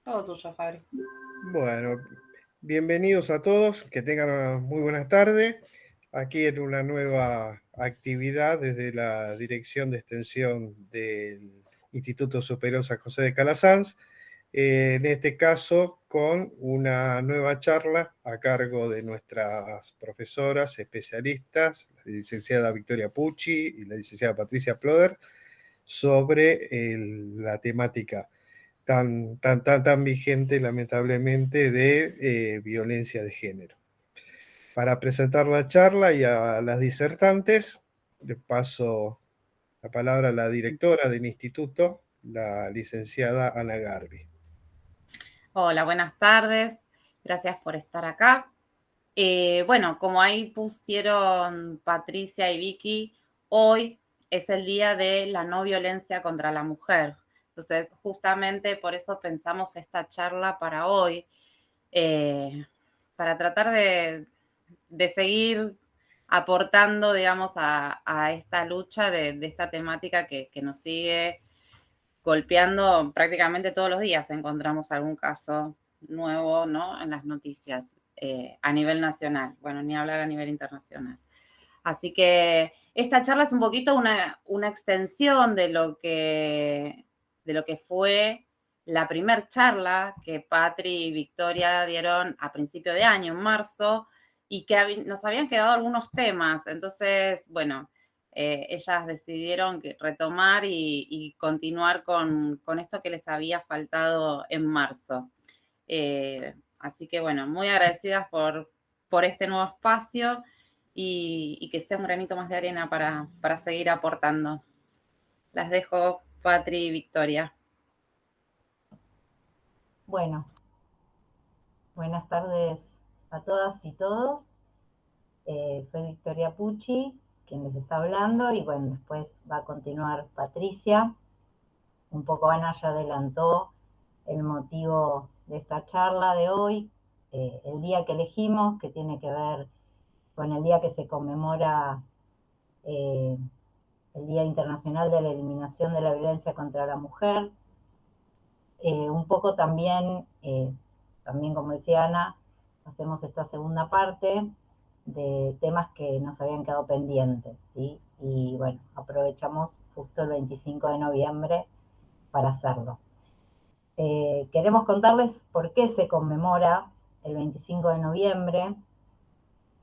Todo tuyo, Fabri. Bueno, bienvenidos a todos, que tengan una muy buenas tardes. Aquí en una nueva actividad desde la Dirección de Extensión del Instituto Superior San José de Calasanz, en este caso con una nueva charla a cargo de nuestras profesoras especialistas, la licenciada Victoria Pucci y la licenciada Patricia Ploder, sobre la temática tan vigente, lamentablemente, de violencia de género. Para presentar la charla y a las disertantes, le paso la palabra a la directora del instituto, la licenciada Ana Garbi. Hola, buenas tardes. Gracias por estar acá. Bueno, como ahí pusieron Patricia y Vicky, hoy es el día de la no violencia contra la mujer. Entonces, justamente por eso pensamos esta charla para hoy, para tratar de seguir aportando, digamos, a esta lucha de esta temática que nos sigue golpeando prácticamente todos los días. Encontramos algún caso nuevo, ¿no? En las noticias a nivel nacional. Bueno, ni hablar a nivel internacional. Así que esta charla es un poquito una extensión de lo que fue la primer charla que Patri y Victoria dieron a principio de año, en marzo, y que nos habían quedado algunos temas. Entonces, bueno, ellas decidieron retomar y continuar con esto que les había faltado en marzo. Así que, bueno, muy agradecidas por este nuevo espacio y que sea un granito más de arena para seguir aportando. Las dejo, Patri y Victoria. Bueno, buenas tardes a todas y todos. Soy Victoria Pucci, quien les está hablando, y bueno, después va a continuar Patricia. Un poco Ana ya adelantó el motivo de esta charla de hoy, el día que elegimos, que tiene que ver con el día que se conmemora eh, el Día Internacional de la Eliminación de la Violencia contra la Mujer. Un poco también como decía Ana, hacemos esta segunda parte de temas que nos habían quedado pendientes, ¿sí? Y bueno, aprovechamos justo el 25 de noviembre para hacerlo. Queremos contarles por qué se conmemora el 25 de noviembre.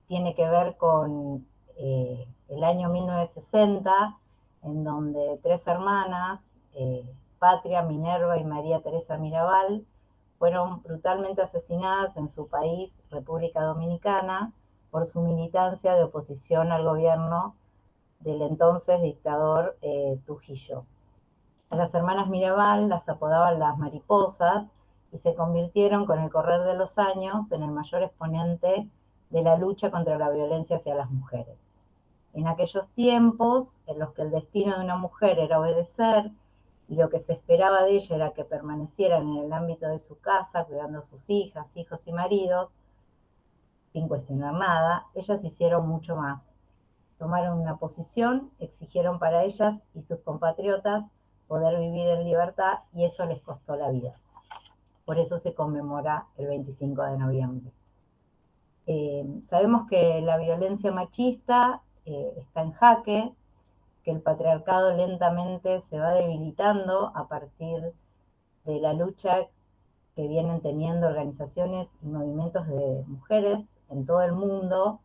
Tiene que ver con el año 1960, en donde tres hermanas, Patria, Minerva y María Teresa Mirabal, fueron brutalmente asesinadas en su país, República Dominicana, por su militancia de oposición al gobierno del entonces dictador Trujillo. A las hermanas Mirabal las apodaban las mariposas y se convirtieron con el correr de los años en el mayor exponente de la lucha contra la violencia hacia las mujeres. En aquellos tiempos en los que el destino de una mujer era obedecer y lo que se esperaba de ella era que permanecieran en el ámbito de su casa, cuidando a sus hijas, hijos y maridos, sin cuestionar nada, ellas hicieron mucho más. Tomaron una posición, exigieron para ellas y sus compatriotas poder vivir en libertad y eso les costó la vida. Por eso se conmemora el 25 de noviembre. Sabemos que la violencia machista está en jaque, que el patriarcado lentamente se va debilitando a partir de la lucha que vienen teniendo organizaciones y movimientos de mujeres en todo el mundo.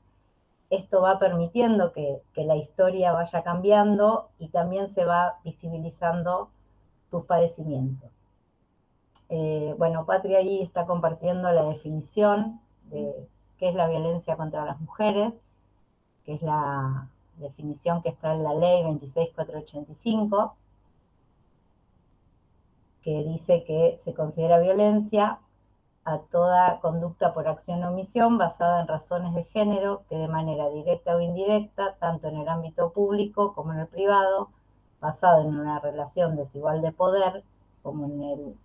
Esto va permitiendo que la historia vaya cambiando y también se va visibilizando sus padecimientos. Bueno, Patria ahí está compartiendo la definición de qué es la violencia contra las mujeres, que es la definición que está en la ley 26485, que dice que se considera violencia a toda conducta por acción o omisión basada en razones de género que de manera directa o indirecta, tanto en el ámbito público como en el privado, basado en una relación desigual de poder, como en el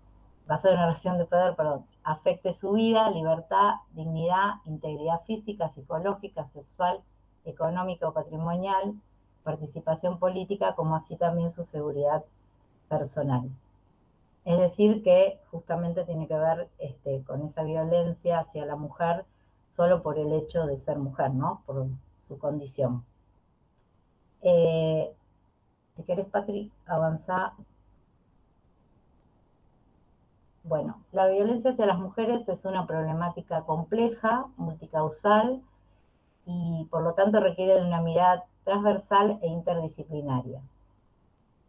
basado en una relación de poder, perdón, afecte su vida, libertad, dignidad, integridad física, psicológica, sexual, económica o patrimonial, participación política, como así también su seguridad personal. Es decir, que justamente tiene que ver con esa violencia hacia la mujer solo por el hecho de ser mujer, ¿no? Por su condición. Si querés, Patri, avanzá. Bueno, la violencia hacia las mujeres es una problemática compleja, multicausal, y por lo tanto requiere de una mirada transversal e interdisciplinaria.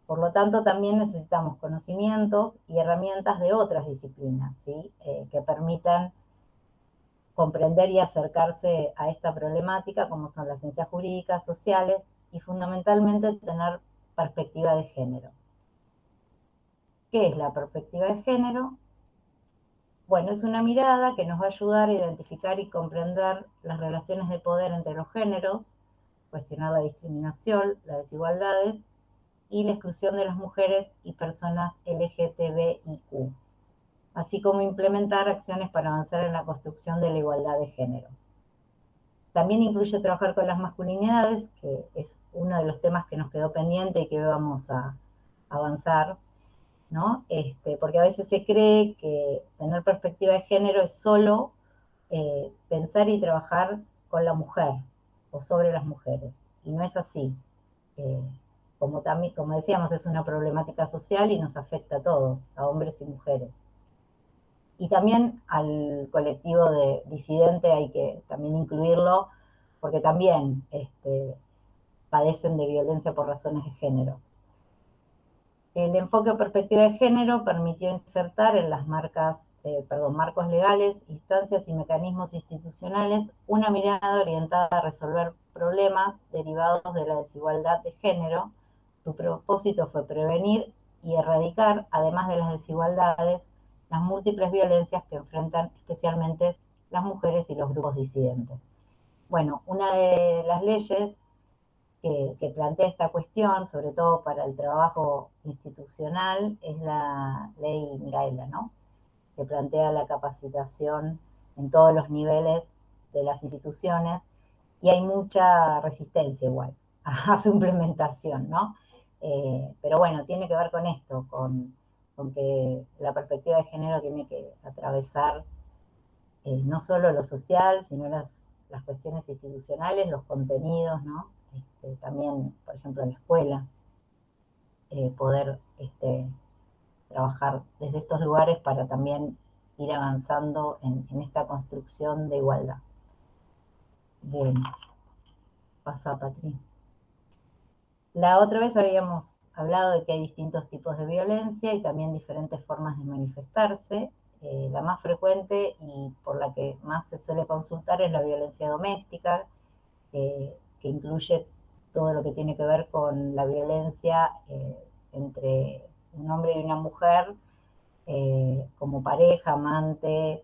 Por lo tanto, también necesitamos conocimientos y herramientas de otras disciplinas, ¿sí? Que permitan comprender y acercarse a esta problemática, como son las ciencias jurídicas, sociales y fundamentalmente tener perspectiva de género. ¿Qué es la perspectiva de género? Bueno, es una mirada que nos va a ayudar a identificar y comprender las relaciones de poder entre los géneros, cuestionar la discriminación, las desigualdades y la exclusión de las mujeres y personas LGTBIQ, así como implementar acciones para avanzar en la construcción de la igualdad de género. También incluye trabajar con las masculinidades, que es uno de los temas que nos quedó pendiente y que vamos a avanzar, ¿no? Porque a veces se cree que tener perspectiva de género es solo pensar y trabajar con la mujer o sobre las mujeres, y no es así. Como decíamos, es una problemática social y nos afecta a todos, a hombres y mujeres. Y también al colectivo de disidente hay que también incluirlo, porque también padecen de violencia por razones de género. El enfoque o perspectiva de género permitió insertar en las marcos legales, instancias y mecanismos institucionales una mirada orientada a resolver problemas derivados de la desigualdad de género. Su propósito fue prevenir y erradicar, además de las desigualdades, las múltiples violencias que enfrentan especialmente las mujeres y los grupos disidentes. Bueno, una de las leyes que plantea esta cuestión, sobre todo para el trabajo institucional, es la ley Micaela, ¿no? Que plantea la capacitación en todos los niveles de las instituciones, y hay mucha resistencia igual a su implementación, ¿no? Pero bueno, tiene que ver con esto, con que la perspectiva de género tiene que atravesar no solo lo social, sino las cuestiones institucionales, los contenidos, ¿no? También, por ejemplo, en la escuela, poder trabajar desde estos lugares para también ir avanzando en esta construcción de igualdad. Bueno, pasa, Patri. La otra vez habíamos hablado de que hay distintos tipos de violencia y también diferentes formas de manifestarse. La más frecuente y por la que más se suele consultar es la violencia doméstica, que incluye todo lo que tiene que ver con la violencia entre un hombre y una mujer, como pareja, amante,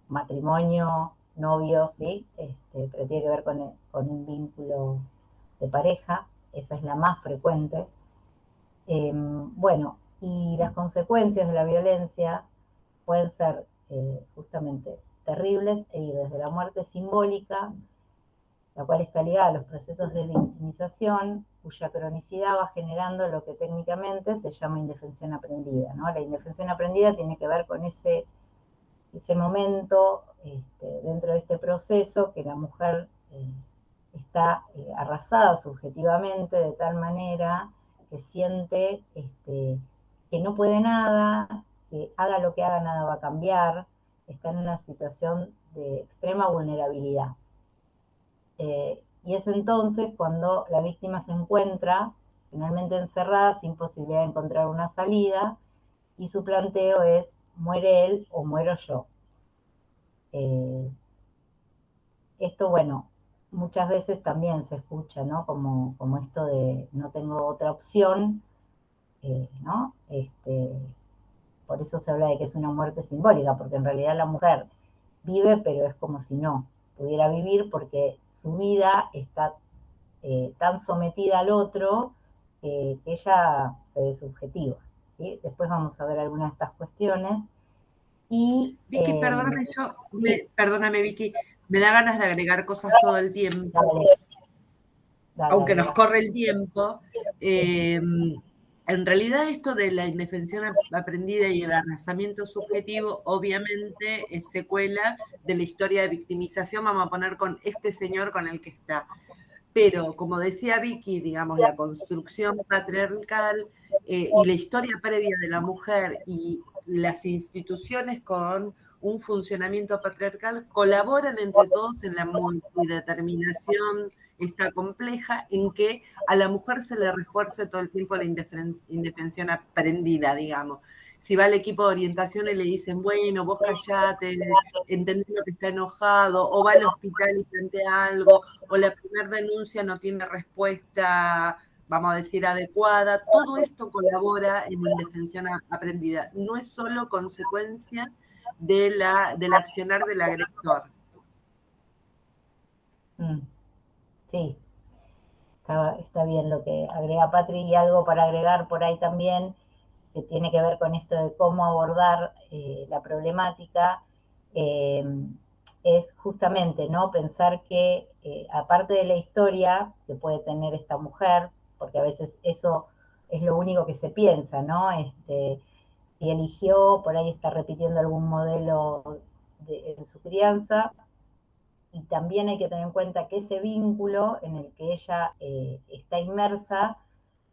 matrimonio, novio, ¿sí? Pero tiene que ver con un vínculo de pareja. Esa es la más frecuente. Bueno, y las consecuencias de la violencia pueden ser justamente terribles e ir desde la muerte simbólica, la cual está ligada a los procesos de victimización, cuya cronicidad va generando lo que técnicamente se llama indefensión aprendida, ¿no? La indefensión aprendida tiene que ver con ese momento dentro de este proceso que la mujer está arrasada subjetivamente de tal manera que siente que no puede nada, que haga lo que haga nada va a cambiar, está en una situación de extrema vulnerabilidad. Y es entonces cuando la víctima se encuentra finalmente encerrada sin posibilidad de encontrar una salida, y su planteo es: muere él o muero yo. Esto, bueno, muchas veces también se escucha, ¿no? Como esto de no tengo otra opción, ¿no? Por eso se habla de que es una muerte simbólica, porque en realidad la mujer vive, pero es como si no pudiera vivir, porque su vida está tan sometida al otro que ella se desubjetiva, ¿sí? Después vamos a ver algunas de estas cuestiones. Y, Vicky, perdóname, Vicky, me da ganas de agregar cosas todo el tiempo, dale, aunque nos corre el tiempo. En realidad esto de la indefensión aprendida y el arrasamiento subjetivo obviamente es secuela de la historia de victimización, vamos a poner con este señor con el que está. Pero como decía Vicky, digamos, la construcción patriarcal y la historia previa de la mujer y las instituciones con un funcionamiento patriarcal colaboran entre todos en la multideterminación esta compleja en que a la mujer se le refuerce todo el tiempo la indefensión aprendida, digamos. Si va al equipo de orientación y le dicen, bueno, vos callate, entendés lo que está enojado, o va al hospital y plantea algo, o la primera denuncia no tiene respuesta, vamos a decir, adecuada, todo esto colabora en la indefensión aprendida. No es solo consecuencia del accionar del agresor. Sí, está bien lo que agrega Patri, y algo para agregar por ahí también, que tiene que ver con esto de cómo abordar la problemática, es justamente, ¿no?, pensar que aparte de la historia que puede tener esta mujer, porque a veces eso es lo único que se piensa, ¿no? Si eligió, por ahí está repitiendo algún modelo en su crianza, y también hay que tener en cuenta que ese vínculo en el que ella está inmersa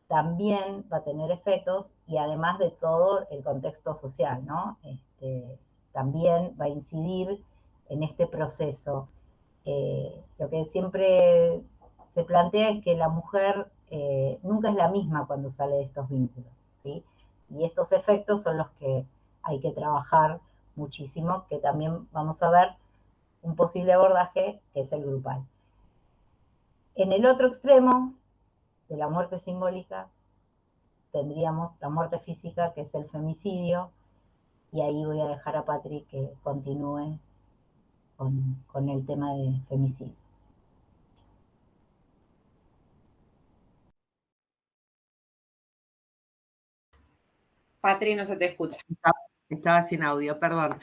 también va a tener efectos, y además de todo el contexto social, ¿no? También va a incidir en este proceso. Lo que siempre se plantea es que la mujer nunca es la misma cuando sale de estos vínculos, ¿sí? Y estos efectos son los que hay que trabajar muchísimo, que también vamos a ver un posible abordaje, que es el grupal. En el otro extremo de la muerte simbólica tendríamos la muerte física, que es el femicidio, y ahí voy a dejar a Patri que continúe con el tema de femicidio. Patri, no se te escucha. Estaba sin audio, perdón.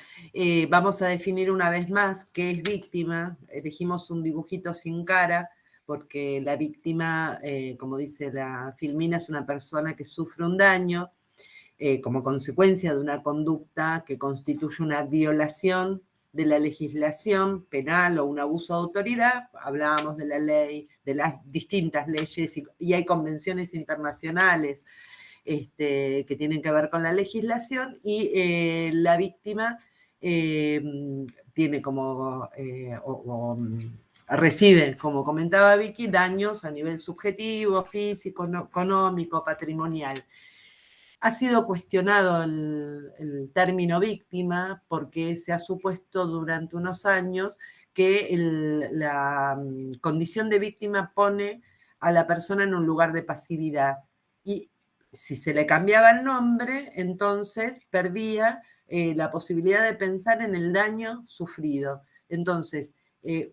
Vamos a definir una vez más qué es víctima. Elegimos un dibujito sin cara, porque la víctima, como dice la Filmina, es una persona que sufre un daño como consecuencia de una conducta que constituye una violación de la legislación penal o un abuso de autoridad. Hablábamos de la ley, de las distintas leyes, y hay convenciones internacionales que tienen que ver con la legislación, y la víctima tiene como, recibe, como comentaba Vicky, daños a nivel subjetivo, físico, económico, patrimonial. Ha sido cuestionado el término víctima porque se ha supuesto durante unos años que la condición de víctima pone a la persona en un lugar de pasividad. Y si se le cambiaba el nombre, entonces perdía la posibilidad de pensar en el daño sufrido. Entonces,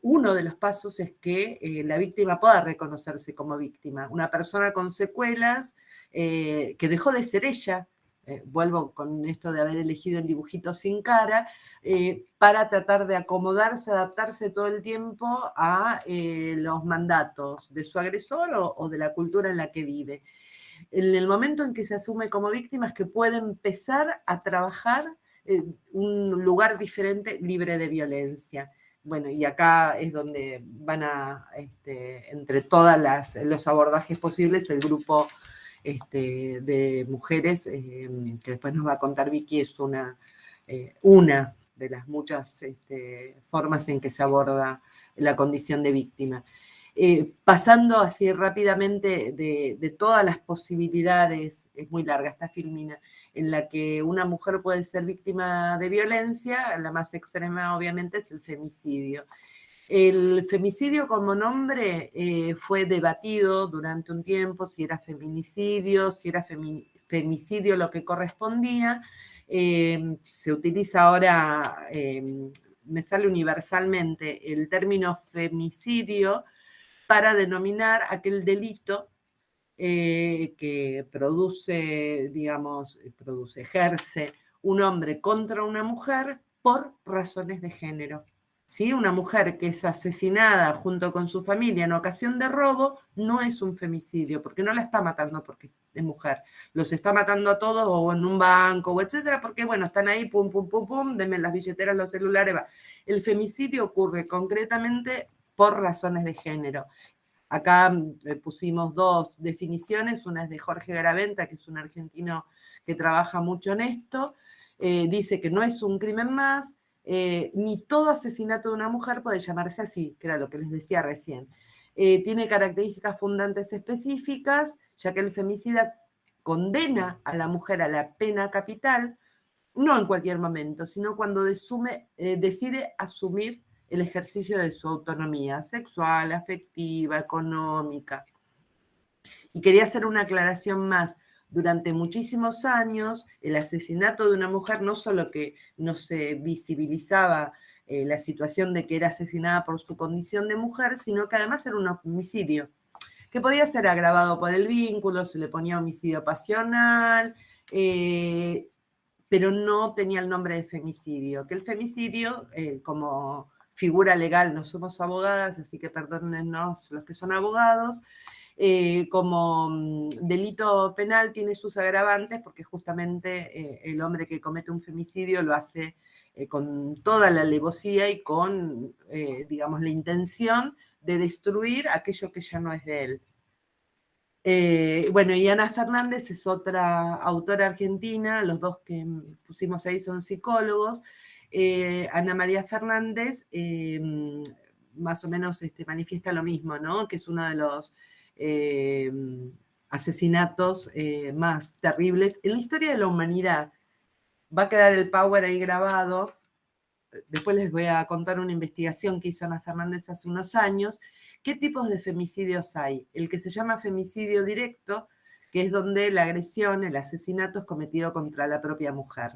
uno de los pasos es que la víctima pueda reconocerse como víctima. Una persona con secuelas que dejó de ser ella, vuelvo con esto de haber elegido el dibujito sin cara, para tratar de acomodarse, adaptarse todo el tiempo a los mandatos de su agresor o de la cultura en la que vive. En el momento en que se asume como víctima es que puede empezar a trabajar en un lugar diferente, libre de violencia. Bueno, y acá es donde van a, entre todos los abordajes posibles, el grupo de mujeres, que después nos va a contar Vicky, es una de las muchas formas en que se aborda la condición de víctima. Pasando así rápidamente de todas las posibilidades, es muy larga esta Filmina, en la que una mujer puede ser víctima de violencia, la más extrema obviamente es el femicidio. El femicidio como nombre fue debatido durante un tiempo, si era feminicidio, si era femicidio lo que correspondía. Se utiliza ahora, me sale universalmente, el término femicidio para denominar aquel delito que ejerce un hombre contra una mujer por razones de género. ¿sí? Una mujer que es asesinada junto con su familia en ocasión de robo no es un femicidio, porque no la está matando porque es mujer. Los está matando a todos o en un banco o etcétera, porque bueno, están ahí, pum, pum, pum, pum, denme las billeteras, los celulares, va. El femicidio ocurre concretamente por razones de género. Acá pusimos dos definiciones, una es de Jorge Garaventa, que es un argentino que trabaja mucho en esto, dice que no es un crimen más, ni todo asesinato de una mujer puede llamarse así, que era lo que les decía recién. Tiene características fundantes específicas, ya que el femicida condena a la mujer a la pena capital, no en cualquier momento, sino cuando decide asumir el ejercicio de su autonomía sexual, afectiva, económica. Y quería hacer una aclaración más. Durante muchísimos años, el asesinato de una mujer no solo que no se visibilizaba la situación de que era asesinada por su condición de mujer, sino que además era un homicidio, que podía ser agravado por el vínculo, se le ponía homicidio pasional, pero no tenía el nombre de femicidio. Que el femicidio, como figura legal, no somos abogadas, así que perdónennos los que son abogados, como delito penal tiene sus agravantes porque justamente el hombre que comete un femicidio lo hace con toda la alevosía y con, digamos, la intención de destruir aquello que ya no es de él. Bueno, y Ana Fernández es otra autora argentina, los dos que pusimos ahí son psicólogos. Ana María Fernández más o menos manifiesta lo mismo, ¿no? Que es uno de los asesinatos más terribles en la historia de la humanidad. Va a quedar el Power ahí grabado. Después les voy a contar una investigación que hizo Ana Fernández hace unos años. ¿Qué tipos de femicidios hay? El que se llama femicidio directo, que es donde la agresión, el asesinato es cometido contra la propia mujer.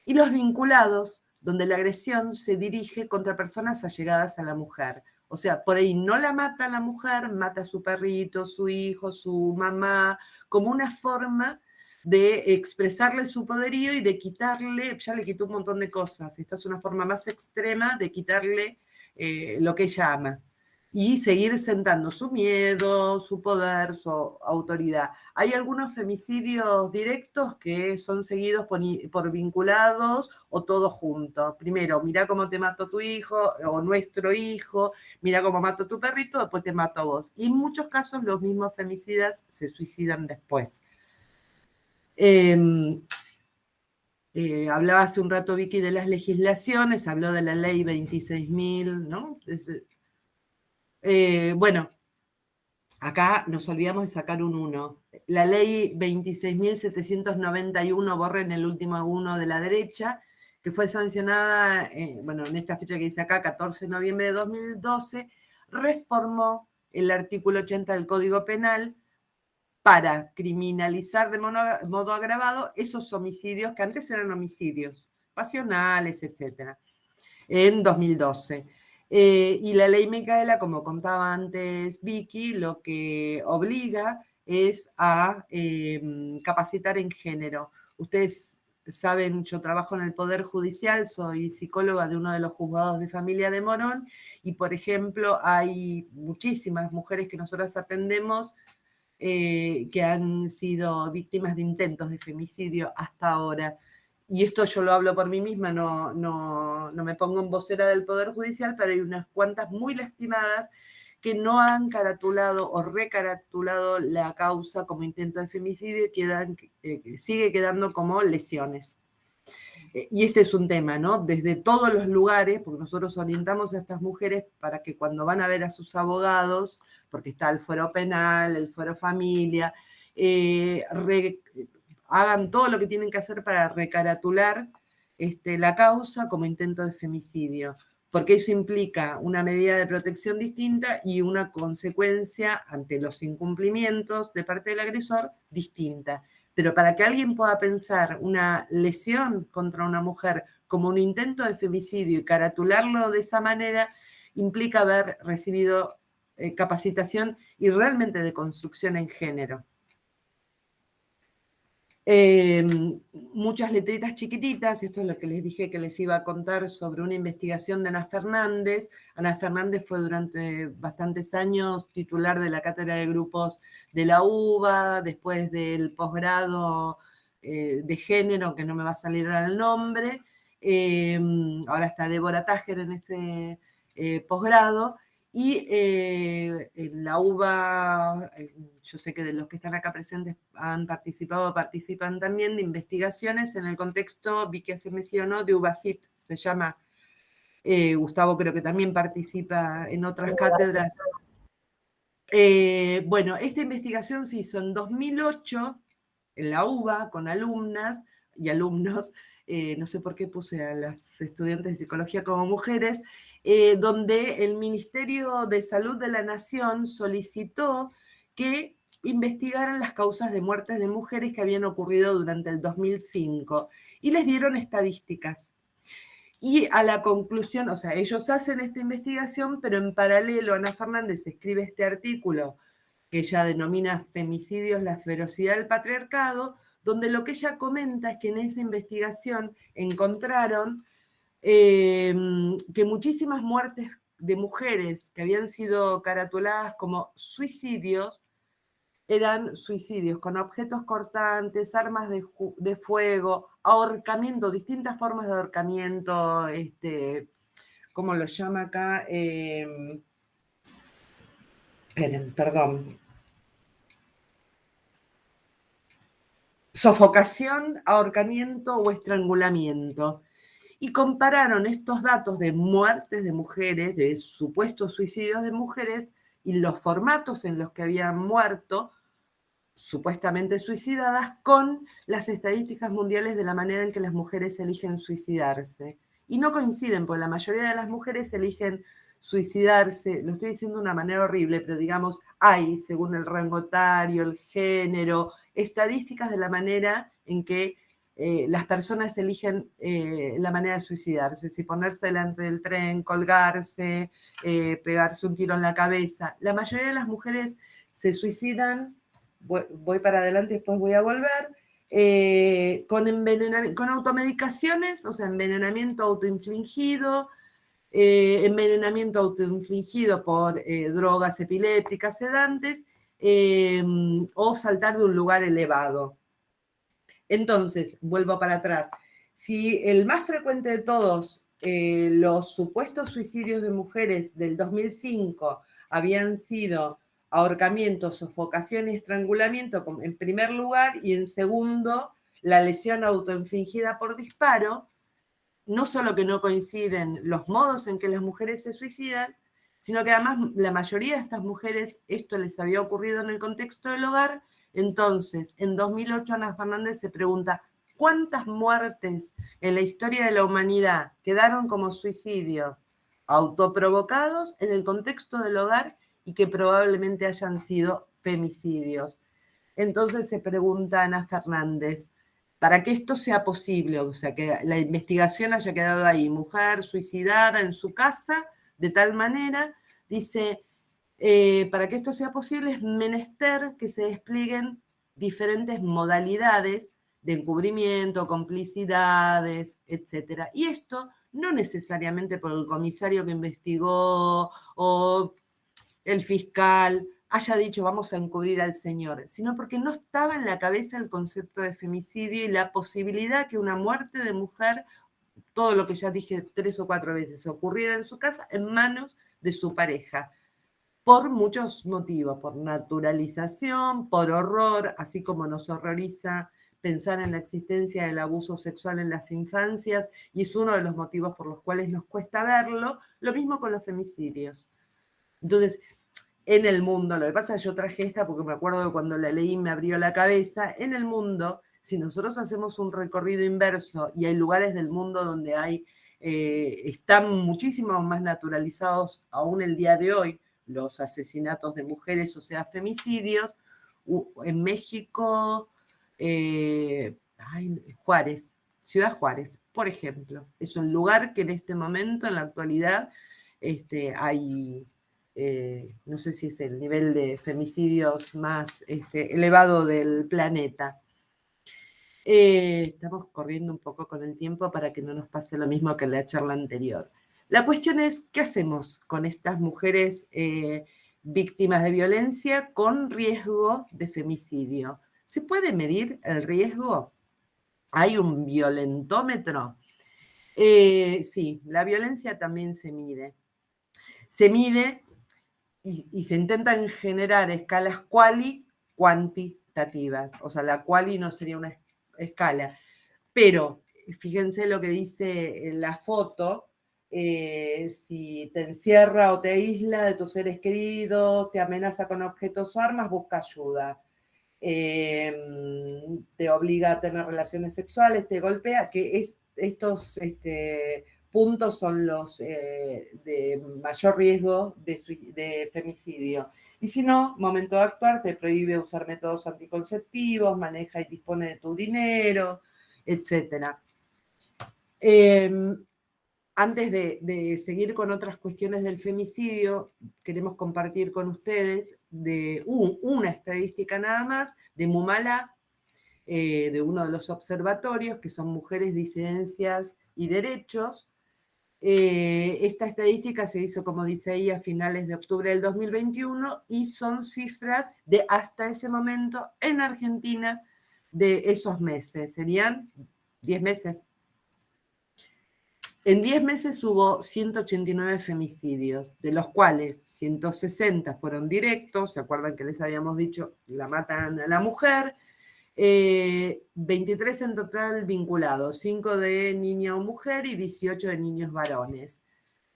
Y los vinculados, donde la agresión se dirige contra personas allegadas a la mujer. O sea, por ahí no la mata la mujer, mata a su perrito, su hijo, su mamá, como una forma de expresarle su poderío y de quitarle, ya le quitó un montón de cosas. Esta es una forma más extrema de quitarle lo que ella ama. Y seguir sentando su miedo, su poder, su autoridad. Hay algunos femicidios directos que son seguidos por vinculados o todos juntos. Primero, mira cómo te mató tu hijo o nuestro hijo, mira cómo mató tu perrito, después te mató a vos. Y en muchos casos los mismos femicidas se suicidan después. Hablaba hace un rato Vicky de las legislaciones, habló de la ley 26.000, ¿no? Bueno, acá nos olvidamos de sacar un 1. La ley 26.791, borren el último 1 de la derecha, que fue sancionada, bueno, en esta fecha que dice acá, 14 de noviembre de 2012, reformó el artículo 80 del Código Penal para criminalizar de modo agravado esos homicidios que antes eran homicidios pasionales, etc., en 2012. Y la ley Micaela, como contaba antes Vicky, lo que obliga es a capacitar en género. Ustedes saben, yo trabajo en el Poder Judicial, soy psicóloga de uno de los juzgados de familia de Morón, y por ejemplo hay muchísimas mujeres que nosotras atendemos que han sido víctimas de intentos de femicidio hasta ahora. Y esto yo lo hablo por mí misma, no me pongo en vocera del Poder Judicial, pero hay unas cuantas muy lastimadas que no han caratulado o recaratulado la causa como intento de femicidio y sigue quedando como lesiones. Y este es un tema, ¿no? Desde todos los lugares, porque nosotros orientamos a estas mujeres para que cuando van a ver a sus abogados, porque está el fuero penal, el fuero familia, hagan todo lo que tienen que hacer para recaratular la causa como intento de femicidio, porque eso implica una medida de protección distinta y una consecuencia ante los incumplimientos de parte del agresor distinta. Pero para que alguien pueda pensar una lesión contra una mujer como un intento de femicidio y caratularlo de esa manera, implica haber recibido capacitación y realmente de construcción en género. Muchas letritas chiquititas, esto es lo que les dije que les iba a contar sobre una investigación de Ana Fernández. Ana Fernández fue durante bastantes años titular de la cátedra de grupos de la UBA, después del posgrado de género, que no me va a salir ahora el nombre. Ahora está Débora Tájer en ese posgrado. Y en la UBA, yo sé que de los que están acá presentes han participado, participan también de investigaciones en el contexto, vi que se mencionó, de UBACIT, se llama. Gustavo creo que también participa en otras cátedras. Bueno, esta investigación se hizo en 2008 en la UBA con alumnas y alumnos, no sé por qué puse a las estudiantes de psicología como mujeres, donde el Ministerio de Salud de la Nación solicitó que investigaran las causas de muertes de mujeres que habían ocurrido durante el 2005 y les dieron estadísticas. Y a la conclusión, o sea, ellos hacen esta investigación, pero en paralelo Ana Fernández escribe este artículo que ella denomina Femicidios, la ferocidad del patriarcado, donde lo que ella comenta es que en esa investigación encontraron que muchísimas muertes de mujeres que habían sido caratuladas como suicidios eran suicidios con objetos cortantes, armas de fuego, ahorcamiento, distintas formas de ahorcamiento, ¿cómo lo llama acá? Esperen, perdón. Sofocación, ahorcamiento o estrangulamiento. Y compararon estos datos de muertes de mujeres, de supuestos suicidios de mujeres, y los formatos en los que habían muerto, supuestamente suicidadas, con las estadísticas mundiales de la manera en que las mujeres eligen suicidarse. Y no coinciden, porque la mayoría de las mujeres eligen suicidarse, lo estoy diciendo de una manera horrible, pero digamos, hay, según el rango etario, el género, estadísticas de la manera en que las personas eligen la manera de suicidarse, si ponerse delante del tren, colgarse, pegarse un tiro en la cabeza. La mayoría de las mujeres se suicidan, voy para adelante, después voy a volver, con automedicaciones, o sea, envenenamiento autoinfligido, envenenamiento autoinfligido por drogas epilépticas, sedantes, o saltar de un lugar elevado. Entonces, vuelvo para atrás. Si el más frecuente de todos, los supuestos suicidios de mujeres del 2005 habían sido ahorcamiento, sofocación y estrangulamiento en primer lugar, y en segundo, la lesión autoinfligida por disparo, no solo que no coinciden los modos en que las mujeres se suicidan, sino que además la mayoría de estas mujeres esto les había ocurrido en el contexto del hogar. Entonces, en 2008 Ana Fernández se pregunta, ¿cuántas muertes en la historia de la humanidad quedaron como suicidios autoprovocados en el contexto del hogar y que probablemente hayan sido femicidios? Entonces se pregunta Ana Fernández, para que esto sea posible, o sea, que la investigación haya quedado ahí, mujer suicidada en su casa, de tal manera, dice, para que esto sea posible es menester que se desplieguen diferentes modalidades de encubrimiento, complicidades, etc. Y esto no necesariamente por el comisario que investigó o el fiscal haya dicho vamos a encubrir al señor, sino porque no estaba en la cabeza el concepto de femicidio y la posibilidad que una muerte de mujer, todo lo que ya dije 3 o 4 veces, ocurriera en su casa en manos de su pareja, por muchos motivos, por naturalización, por horror, así como nos horroriza pensar en la existencia del abuso sexual en las infancias, y es uno de los motivos por los cuales nos cuesta verlo, lo mismo con los femicidios. Entonces, en el mundo, lo que pasa es que yo traje esta porque me acuerdo que cuando la leí me abrió la cabeza, en el mundo, si nosotros hacemos un recorrido inverso y hay lugares del mundo donde están muchísimo más naturalizados aún el día de hoy los asesinatos de mujeres, o sea, femicidios, en México, Juárez, Ciudad Juárez, por ejemplo, es un lugar que en este momento, en la actualidad, hay... no sé si es el nivel de femicidios más elevado del planeta. Estamos corriendo un poco con el tiempo para que no nos pase lo mismo que en la charla anterior. La cuestión es, ¿qué hacemos con estas mujeres víctimas de violencia con riesgo de femicidio? ¿Se puede medir el riesgo? ¿Hay un violentómetro? Sí, la violencia también se mide. Se mide y se intentan generar escalas cuantitativas. O sea, la quali no sería una escala. Pero fíjense lo que dice en la foto. Si te encierra o te aísla de tus seres queridos, te amenaza con objetos o armas, busca ayuda. Te obliga a tener relaciones sexuales, te golpea, que estos puntos son los de mayor riesgo de femicidio. Y si no, momento de actuar, te prohíbe usar métodos anticonceptivos, maneja y dispone de tu dinero, etc. Antes de seguir con otras cuestiones del femicidio, queremos compartir con ustedes una estadística nada más de Mumala, de uno de los observatorios, que son Mujeres, Disidencias y Derechos. Esta estadística se hizo, como dice ahí, a finales de octubre del 2021 y son cifras de hasta ese momento en Argentina de esos meses. Serían 10 meses. En 10 meses hubo 189 femicidios, de los cuales 160 fueron directos, ¿se acuerdan que les habíamos dicho la matan a la mujer? 23 en total vinculados, 5 de niña o mujer y 18 de niños varones.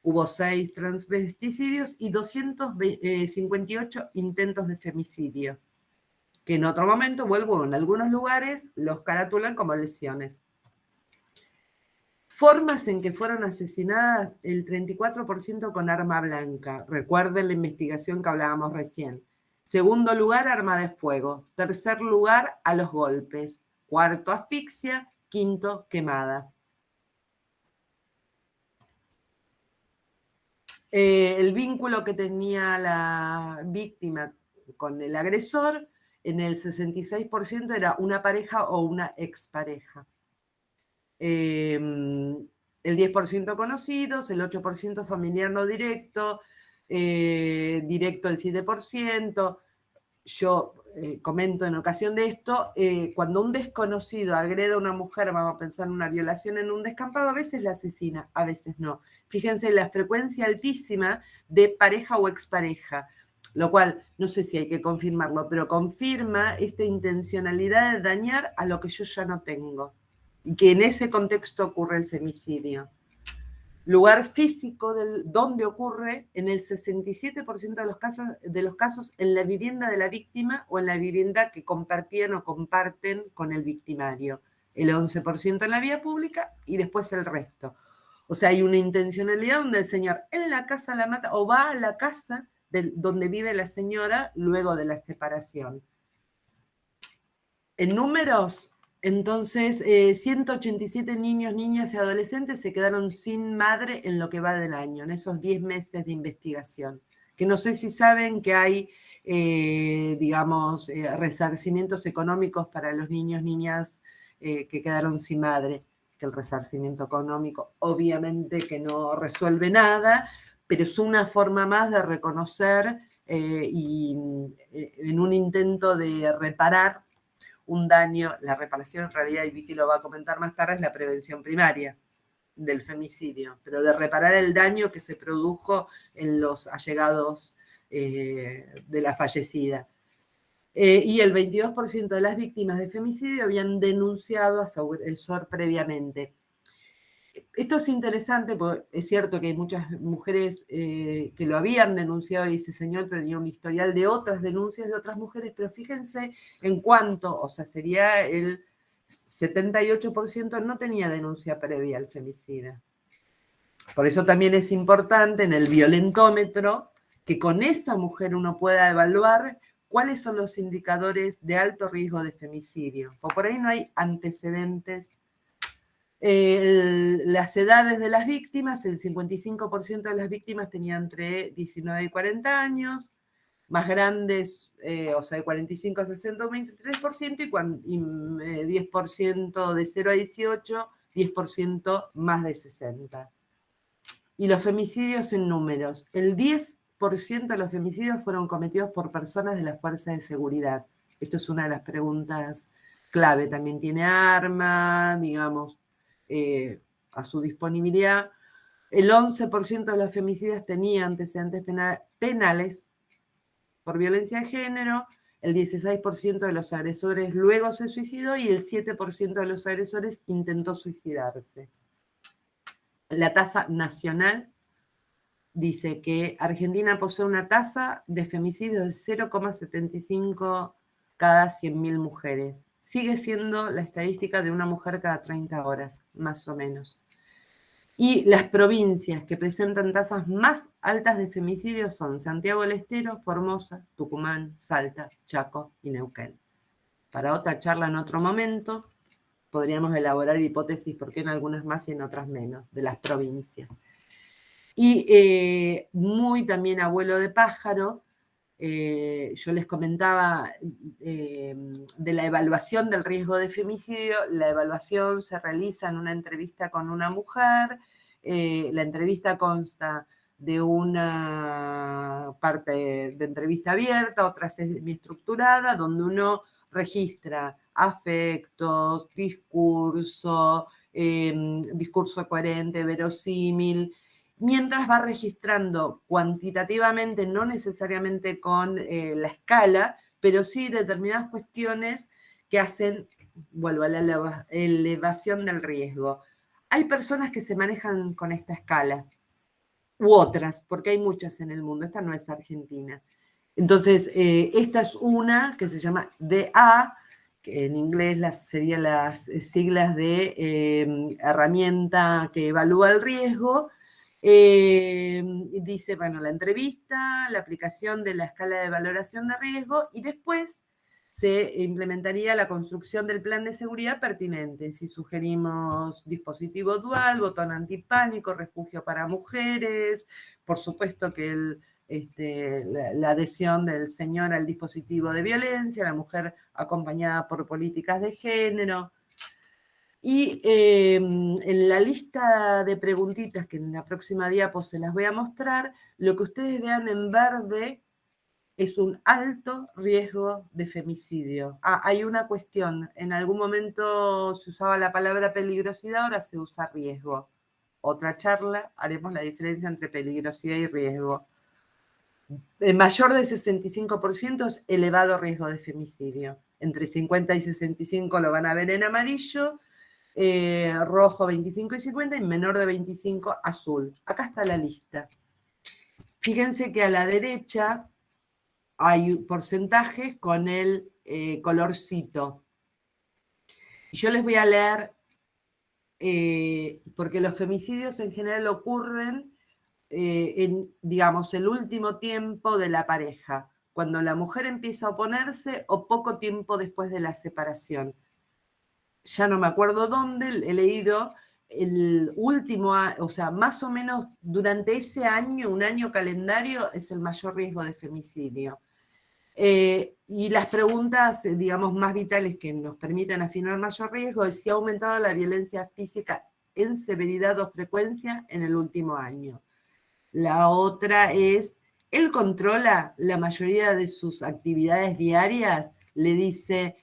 Hubo 6 transvesticidios y 258 intentos de femicidio, que en otro momento, vuelvo, en algunos lugares los carátulan como lesiones. Formas en que fueron asesinadas, el 34% con arma blanca. Recuerden la investigación que hablábamos recién. Segundo lugar, arma de fuego. Tercer lugar, a los golpes. Cuarto, asfixia. Quinto, quemada. El vínculo que tenía la víctima con el agresor, en el 66% era una pareja o una expareja. El 10% conocidos, el 8% familiar no directo, directo el 7%. Yo comento en ocasión de esto, cuando un desconocido agrede a una mujer, vamos a pensar en una violación en un descampado, a veces la asesina, a veces no. Fíjense la frecuencia altísima de pareja o expareja, lo cual no sé si hay que confirmarlo, pero confirma esta intencionalidad de dañar a lo que yo ya no tengo. Y que en ese contexto ocurre el femicidio. Lugar físico donde ocurre en el 67% de los casos en la vivienda de la víctima o en la vivienda que compartían o comparten con el victimario. El 11% en la vía pública y después el resto. O sea, hay una intencionalidad donde el señor en la casa la mata o va a la casa donde vive la señora luego de la separación. En números, entonces, 187 niños, niñas y adolescentes se quedaron sin madre en lo que va del año, en esos 10 meses de investigación. Que no sé si saben que hay, resarcimientos económicos para los niños, niñas que quedaron sin madre, que el resarcimiento económico obviamente que no resuelve nada, pero es una forma más de reconocer y en un intento de reparar un daño. La reparación en realidad, y Vicky lo va a comentar más tarde, es la prevención primaria del femicidio, pero de reparar el daño que se produjo en los allegados de la fallecida. Y el 22% de las víctimas de femicidio habían denunciado a su agresor previamente. Esto es interesante porque es cierto que hay muchas mujeres que lo habían denunciado y ese señor tenía un historial de otras denuncias de otras mujeres, pero fíjense en cuánto, o sea, sería el 78% no tenía denuncia previa al femicida. Por eso también es importante en el violentómetro que con esa mujer uno pueda evaluar cuáles son los indicadores de alto riesgo de femicidio. Por ahí no hay antecedentes. Las edades de las víctimas, el 55% de las víctimas tenían entre 19 y 40 años, más grandes, o sea, de 45 a 60, un 23%, y 10% de 0 a 18, 10% más de 60. Y los femicidios en números. El 10% de los femicidios fueron cometidos por personas de las fuerzas de seguridad. Esto es una de las preguntas clave. También tiene arma, digamos, a su disponibilidad. El 11% de los femicidios tenía antecedentes penales por violencia de género, el 16% de los agresores luego se suicidó y el 7% de los agresores intentó suicidarse. La tasa nacional dice que Argentina posee una tasa de femicidios de 0,75 cada 100.000 mujeres. Sigue siendo la estadística de una mujer cada 30 horas, más o menos. Y las provincias que presentan tasas más altas de femicidios son Santiago del Estero, Formosa, Tucumán, Salta, Chaco y Neuquén. Para otra charla en otro momento, podríamos elaborar hipótesis por qué en algunas más y en otras menos, de las provincias. Y muy también abuelo de pájaro, yo les comentaba de la evaluación del riesgo de femicidio. La evaluación se realiza en una entrevista con una mujer. La entrevista consta de una parte de entrevista abierta, otra semiestructurada, donde uno registra afectos, discurso coherente, verosímil, mientras va registrando cuantitativamente, no necesariamente con la escala, pero sí determinadas cuestiones que hacen, vuelvo a la elevación del riesgo. Hay personas que se manejan con esta escala, u otras, porque hay muchas en el mundo, esta no es Argentina. Entonces, esta es una que se llama DA, que en inglés serían las siglas de herramienta que evalúa el riesgo. Dice, bueno, la entrevista, la aplicación de la escala de valoración de riesgo, y después se implementaría la construcción del plan de seguridad pertinente. Si sugerimos dispositivo dual, botón antipánico, refugio para mujeres, por supuesto que la adhesión del señor al dispositivo de violencia, la mujer acompañada por políticas de género. Y en la lista de preguntitas que en la próxima diapo se las voy a mostrar, lo que ustedes vean en verde es un alto riesgo de femicidio. Hay una cuestión, en algún momento se usaba la palabra peligrosidad, ahora se usa riesgo. Otra charla, haremos la diferencia entre peligrosidad y riesgo. El mayor de 65% es elevado riesgo de femicidio. Entre 50 y 65 lo van a ver en amarillo, rojo 25 y 50, y menor de 25 azul. Acá está la lista. Fíjense que a la derecha hay porcentajes con el colorcito. Yo les voy a leer, porque los femicidios en general ocurren en, digamos, el último tiempo de la pareja, cuando la mujer empieza a oponerse o poco tiempo después de la separación. Ya no me acuerdo dónde, he leído el último, o sea, más o menos durante ese año, un año calendario, es el mayor riesgo de femicidio. Y las preguntas, digamos, más vitales que nos permiten afinar mayor riesgo es si ha aumentado la violencia física en severidad o frecuencia en el último año. La otra es, él controla la mayoría de sus actividades diarias, le dice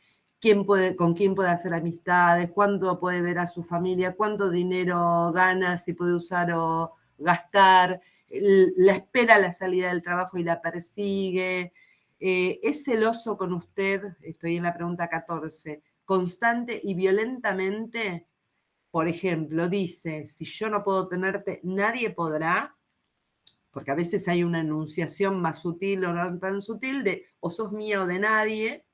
con quién puede hacer amistades, cuánto puede ver a su familia, cuánto dinero gana, si puede usar o gastar, la espera a la salida del trabajo y la persigue. ¿Es celoso con usted? Estoy en la pregunta 14. ¿Constante y violentamente? Por ejemplo, dice, si yo no puedo tenerte, nadie podrá, porque a veces hay una enunciación más sutil o no tan sutil de o sos mía o de nadie.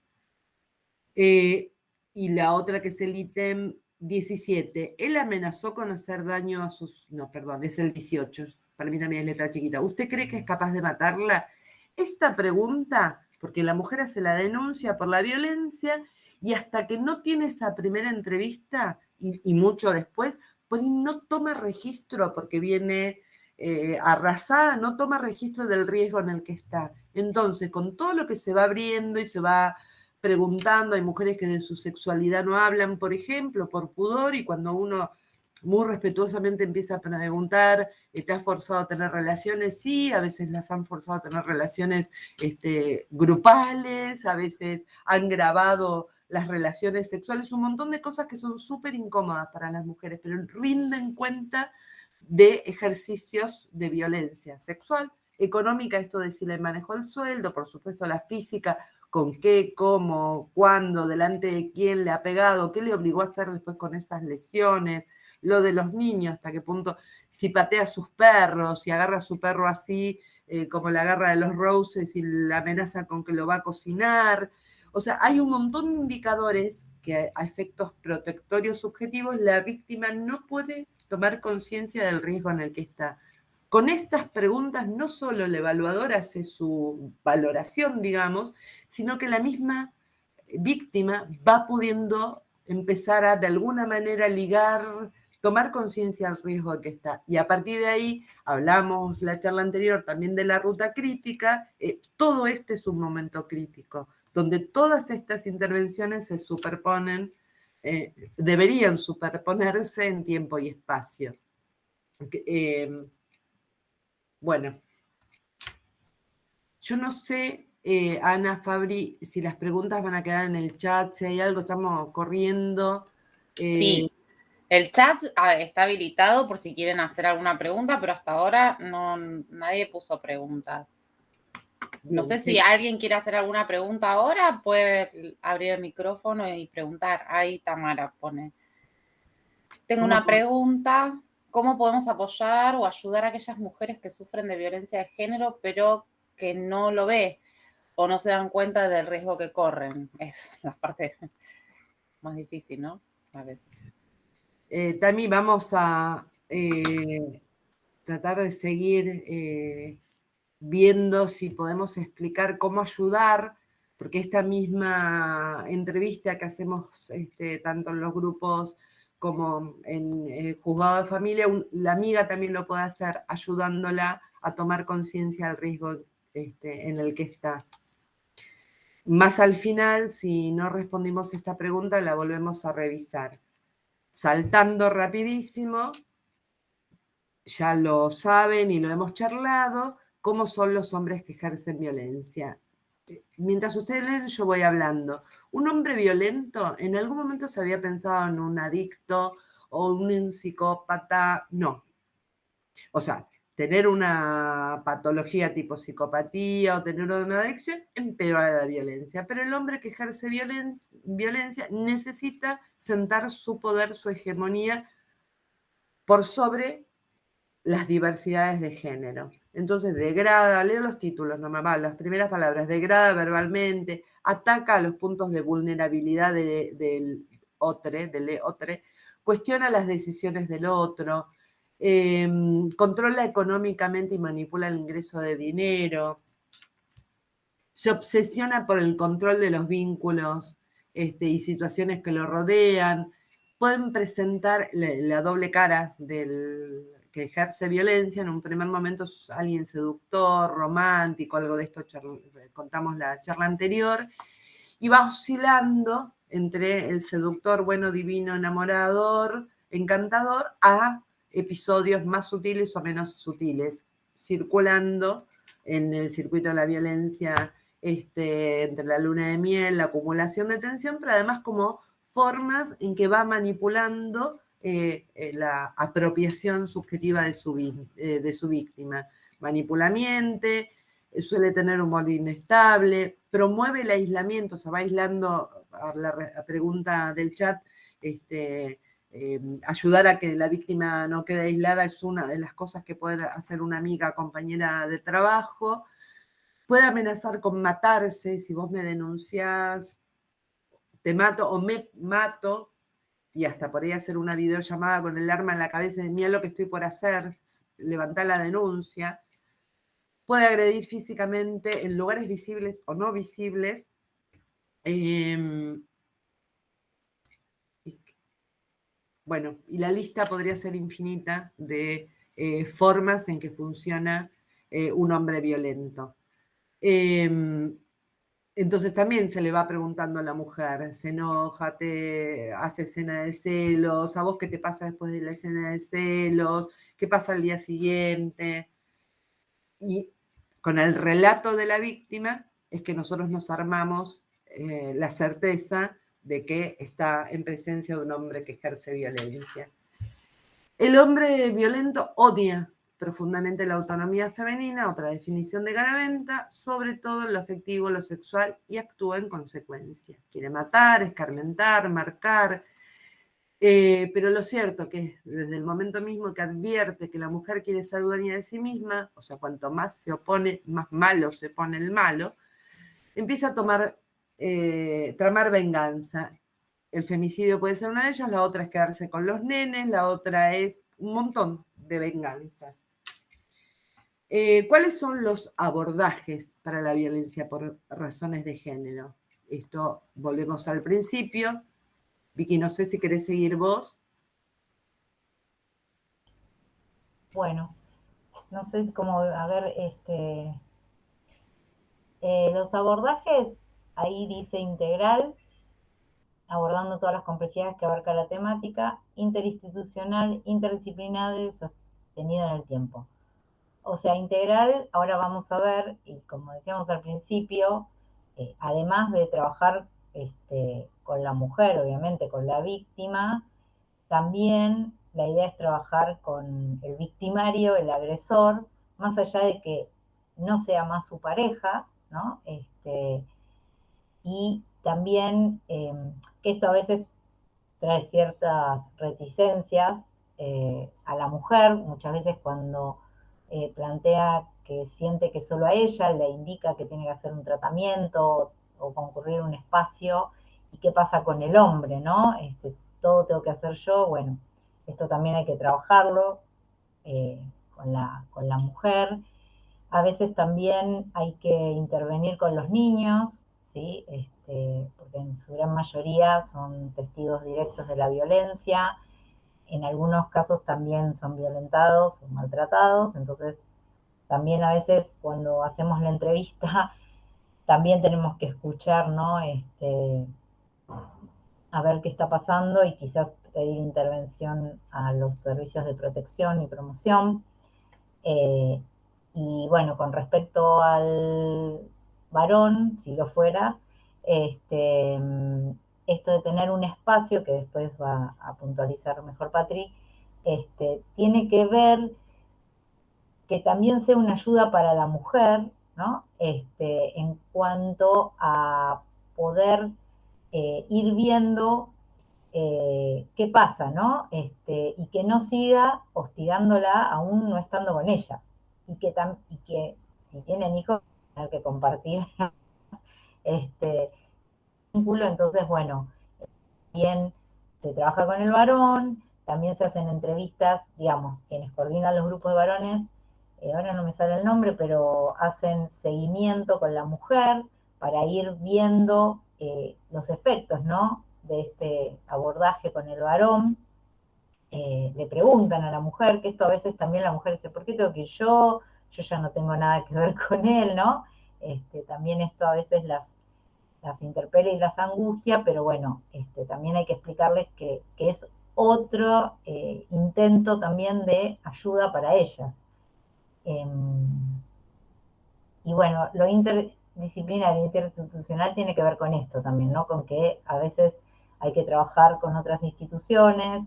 Y la otra, que es el ítem 17, él amenazó con hacer daño a sus... No, perdón, es el 18, para mí también es letra chiquita. ¿Usted cree que es capaz de matarla? Esta pregunta, porque la mujer hace la denuncia por la violencia y hasta que no tiene esa primera entrevista y mucho después, pues no toma registro porque viene arrasada, no toma registro del riesgo en el que está. Entonces, con todo lo que se va abriendo y se va preguntando, hay mujeres que de su sexualidad no hablan, por ejemplo, por pudor, y cuando uno muy respetuosamente empieza a preguntar, ¿te has forzado a tener relaciones? Sí, a veces las han forzado a tener relaciones grupales, a veces han grabado las relaciones sexuales, un montón de cosas que son súper incómodas para las mujeres, pero rinden cuenta de ejercicios de violencia sexual, económica, esto de si le manejó el sueldo, por supuesto la física, con qué, cómo, cuándo, delante de quién le ha pegado, qué le obligó a hacer después con esas lesiones, lo de los niños, hasta qué punto, si patea a sus perros, si agarra a su perro así, como la agarra de los Roses y la amenaza con que lo va a cocinar. O sea, hay un montón de indicadores que a efectos protectorios subjetivos la víctima no puede tomar conciencia del riesgo en el que está. Con estas preguntas no solo el evaluador hace su valoración, digamos, sino que la misma víctima va pudiendo empezar a, de alguna manera, ligar, tomar conciencia del riesgo de que está. Y a partir de ahí, hablamos la charla anterior también de la ruta crítica, todo este es un momento crítico, donde todas estas intervenciones se superponen, deberían superponerse en tiempo y espacio. Bueno, yo no sé, Ana, Fabri, si las preguntas van a quedar en el chat, si hay algo, estamos corriendo. Sí, el chat está habilitado por si quieren hacer alguna pregunta, pero hasta ahora nadie puso preguntas. No sé si alguien quiere hacer alguna pregunta ahora, puede abrir el micrófono y preguntar. Ahí Tamara pone. Tengo una pregunta. ¿Cómo podemos apoyar o ayudar a aquellas mujeres que sufren de violencia de género, pero que no lo ve o no se dan cuenta del riesgo que corren? Es la parte más difícil, ¿no? A veces. Tami, vamos a tratar de seguir viendo si podemos explicar cómo ayudar, porque esta misma entrevista que hacemos tanto en los grupos como en el juzgado de familia, la amiga también lo puede hacer ayudándola a tomar conciencia del riesgo en el que está. Más al final, si no respondimos esta pregunta, la volvemos a revisar. Saltando rapidísimo, ya lo saben y lo hemos charlado, cómo son los hombres que ejercen violencia. Mientras ustedes leen, yo voy hablando. Un hombre violento, en algún momento se había pensado en un adicto o un psicópata, no. O sea, tener una patología tipo psicopatía o tener una adicción empeora la violencia, pero el hombre que ejerce violencia necesita sentar su poder, su hegemonía por sobre las diversidades de género. Entonces degrada, leo los títulos nomás, las primeras palabras, degrada verbalmente, ataca a los puntos de vulnerabilidad del otro, cuestiona las decisiones del otro, controla económicamente y manipula el ingreso de dinero, se obsesiona por el control de los vínculos y situaciones que lo rodean, pueden presentar la doble cara del que ejerce violencia. En un primer momento es alguien seductor, romántico, algo de esto contamos la charla anterior, y va oscilando entre el seductor, bueno, divino, enamorador, encantador, a episodios más sutiles o menos sutiles, circulando en el circuito de la violencia entre la luna de miel, la acumulación de tensión, pero además como formas en que va manipulando la apropiación subjetiva de su víctima. Manipulamiento, suele tener humor inestable, promueve el aislamiento, se va aislando, a la pregunta del chat, ayudar a que la víctima no quede aislada es una de las cosas que puede hacer una amiga, compañera de trabajo. Puede amenazar con matarse, si vos me denunciás, te mato o me mato, y hasta podría hacer una videollamada con el arma en la cabeza de mira lo que estoy por hacer, levantar la denuncia. Puede agredir físicamente en lugares visibles o no visibles. Bueno, y la lista podría ser infinita de formas en que funciona un hombre violento. Entonces también se le va preguntando a la mujer, se enoja, te hace escena de celos, ¿a vos qué te pasa después de la escena de celos? ¿Qué pasa al día siguiente? Y con el relato de la víctima es que nosotros nos armamos la certeza de que está en presencia de un hombre que ejerce violencia. El hombre violento odia profundamente la autonomía femenina, otra definición de Garaventa, sobre todo en lo afectivo, lo sexual, y actúa en consecuencia. Quiere matar, escarmentar, marcar, pero lo cierto que desde el momento mismo que advierte que la mujer quiere ser dueña de sí misma, o sea, cuanto más se opone, más malo se pone el malo, empieza a tramar venganza. El femicidio puede ser una de ellas, la otra es quedarse con los nenes, la otra es un montón de venganzas. ¿Cuáles son los abordajes para la violencia por razones de género? Esto, volvemos al principio. Vicky, no sé si querés seguir vos. Bueno, no sé cómo, a ver, los abordajes, ahí dice integral, abordando todas las complejidades que abarca la temática, interinstitucional, interdisciplinario y sostenido en el tiempo. O sea, integral, ahora vamos a ver, y como decíamos al principio, además de trabajar con la mujer, obviamente, con la víctima, también la idea es trabajar con el victimario, el agresor, más allá de que no sea más su pareja, ¿no? Y también que esto a veces trae ciertas reticencias a la mujer, muchas veces cuando plantea que siente que solo a ella le indica que tiene que hacer un tratamiento o concurrir a un espacio, y qué pasa con el hombre, ¿no? Todo tengo que hacer yo, bueno, esto también hay que trabajarlo con la mujer. A veces también hay que intervenir con los niños, ¿sí? Porque en su gran mayoría son testigos directos de la violencia. En algunos casos también son violentados o maltratados, entonces también a veces cuando hacemos la entrevista también tenemos que escuchar, ¿no? A ver qué está pasando y quizás pedir intervención a los servicios de protección y promoción. Y bueno, con respecto al varón, si lo fuera, esto de tener un espacio, que después va a puntualizar mejor Patri, tiene que ver que también sea una ayuda para la mujer, ¿no? En cuanto a poder ir viendo qué pasa, ¿no? Y que no siga hostigándola aún no estando con ella. Y que si tienen hijos, tener que compartir este vínculo. Entonces, bueno, bien se trabaja con el varón, también se hacen entrevistas, digamos, quienes coordinan los grupos de varones, ahora no me sale el nombre, pero hacen seguimiento con la mujer para ir viendo los efectos, ¿no? De este abordaje con el varón. Le preguntan a la mujer, que esto a veces también la mujer dice, ¿por qué tengo que ir yo? Yo ya no tengo nada que ver con él, ¿no? También esto a veces las interpela y las angustia, pero bueno, también hay que explicarles que es otro intento también de ayuda para ellas. Y bueno, lo interdisciplinario, interinstitucional tiene que ver con esto también, ¿no? Con que a veces hay que trabajar con otras instituciones,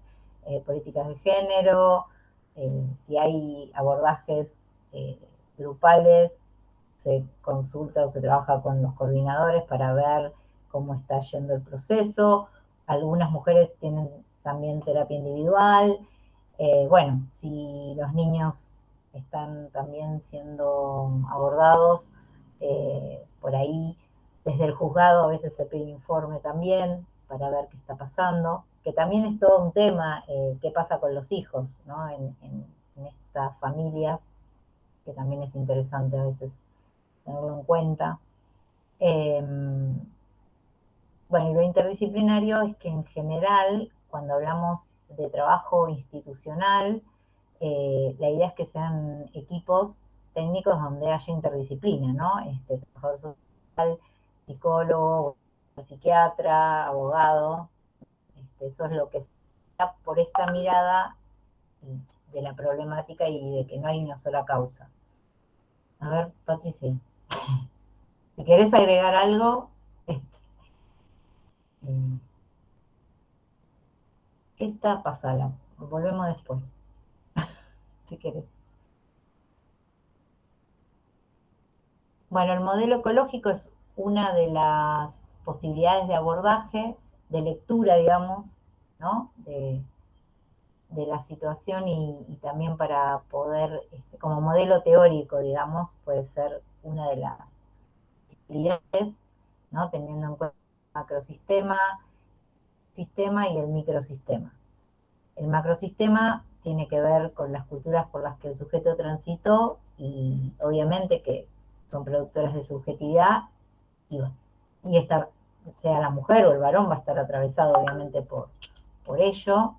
políticas de género, si hay abordajes grupales, se consulta o se trabaja con los coordinadores para ver cómo está yendo el proceso. Algunas mujeres tienen también terapia individual. Bueno, si los niños están también siendo abordados, por ahí desde el juzgado a veces se pide informe también para ver qué está pasando, que también es todo un tema, qué pasa con los hijos, ¿no? En estas familias, que también es interesante a veces tenerlo en cuenta. Bueno, y lo interdisciplinario es que en general, cuando hablamos de trabajo institucional, la idea es que sean equipos técnicos donde haya interdisciplina, ¿no? Trabajador social, psicólogo, psiquiatra, abogado, eso es lo que se da por esta mirada de la problemática y de que no hay una sola causa. A ver, Patricia, si querés agregar algo, esta pasala, volvemos después, si querés. Bueno, el modelo ecológico es una de las posibilidades de abordaje, de lectura, digamos, ¿no? De la situación y también para poder, como modelo teórico, digamos, puede ser una de las posibilidades, ¿no? Teniendo en cuenta el macrosistema, sistema y el microsistema. El macrosistema tiene que ver con las culturas por las que el sujeto transitó y obviamente que son productoras de subjetividad y esta, sea la mujer o el varón, va a estar atravesado obviamente por ello.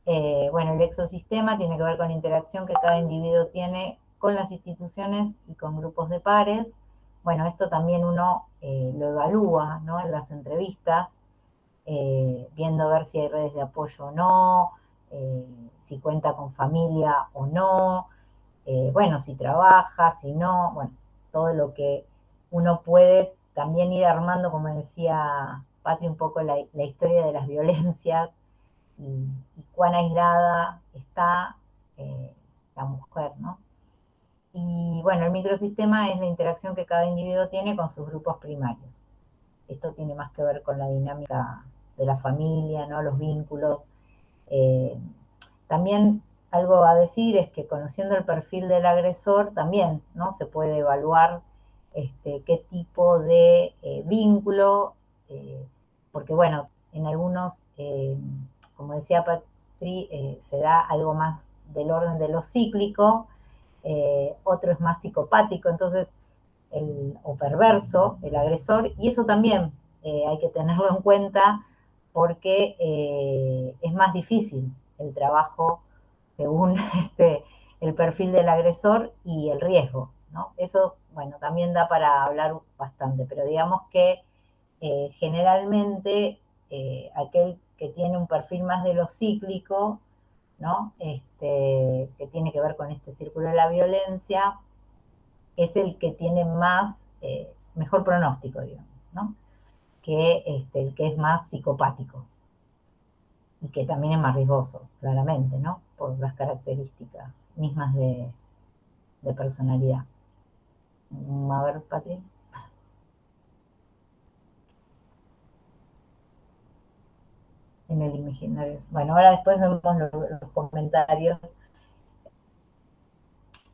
Bueno, el exosistema tiene que ver con la interacción que cada individuo tiene con las instituciones y con grupos de pares. Bueno, esto también uno lo evalúa, ¿no? En las entrevistas, viendo a ver si hay redes de apoyo o no, si cuenta con familia o no, bueno, si trabaja, si no, bueno, todo lo que uno puede también ir armando, como decía Patri, un poco la historia de las violencias y cuán aislada está la mujer, ¿no? Y bueno, el microsistema es la interacción que cada individuo tiene con sus grupos primarios. Esto tiene más que ver con la dinámica de la familia, ¿no? Los vínculos. También algo a decir es que conociendo el perfil del agresor también, ¿no? Se puede evaluar qué tipo de vínculo, porque bueno, en algunos, como decía Patri, se da algo más del orden de lo cíclico, otro es más psicopático, entonces, o perverso, el agresor, y eso también hay que tenerlo en cuenta porque es más difícil el trabajo según el perfil del agresor y el riesgo, ¿no? Eso, bueno, también da para hablar bastante, pero digamos que generalmente aquel que tiene un perfil más de lo cíclico, ¿no? Que tiene que ver con este círculo de la violencia, es el que tiene más, mejor pronóstico, digamos, ¿no? Que el que es más psicopático y que también es más riesgoso, claramente, ¿no? Por las características mismas de personalidad. A ver, Patri. En el imaginario. Bueno, ahora después vemos los comentarios.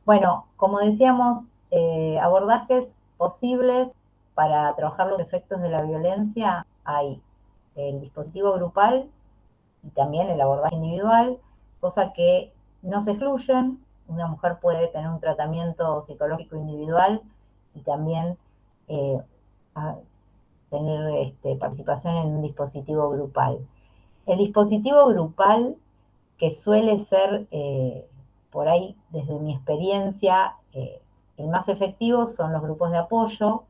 Bueno, como decíamos, abordajes posibles para trabajar los efectos de la violencia. Hay el dispositivo grupal y también el abordaje individual, cosa que no se excluyen. Una mujer puede tener un tratamiento psicológico individual y también tener participación en un dispositivo grupal. El dispositivo grupal, que suele ser, por ahí, desde mi experiencia, el más efectivo son los grupos de apoyo.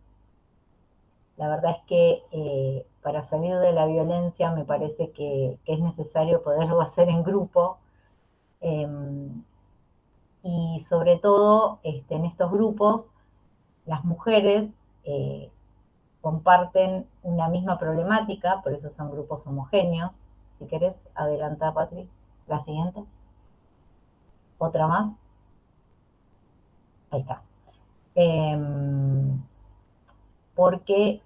La verdad es que para salir de la violencia me parece que es necesario poderlo hacer en grupo. Y sobre todo en estos grupos, las mujeres comparten una misma problemática, por eso son grupos homogéneos. Si querés, adelanta, Patri. La siguiente. Otra más. Ahí está. Porque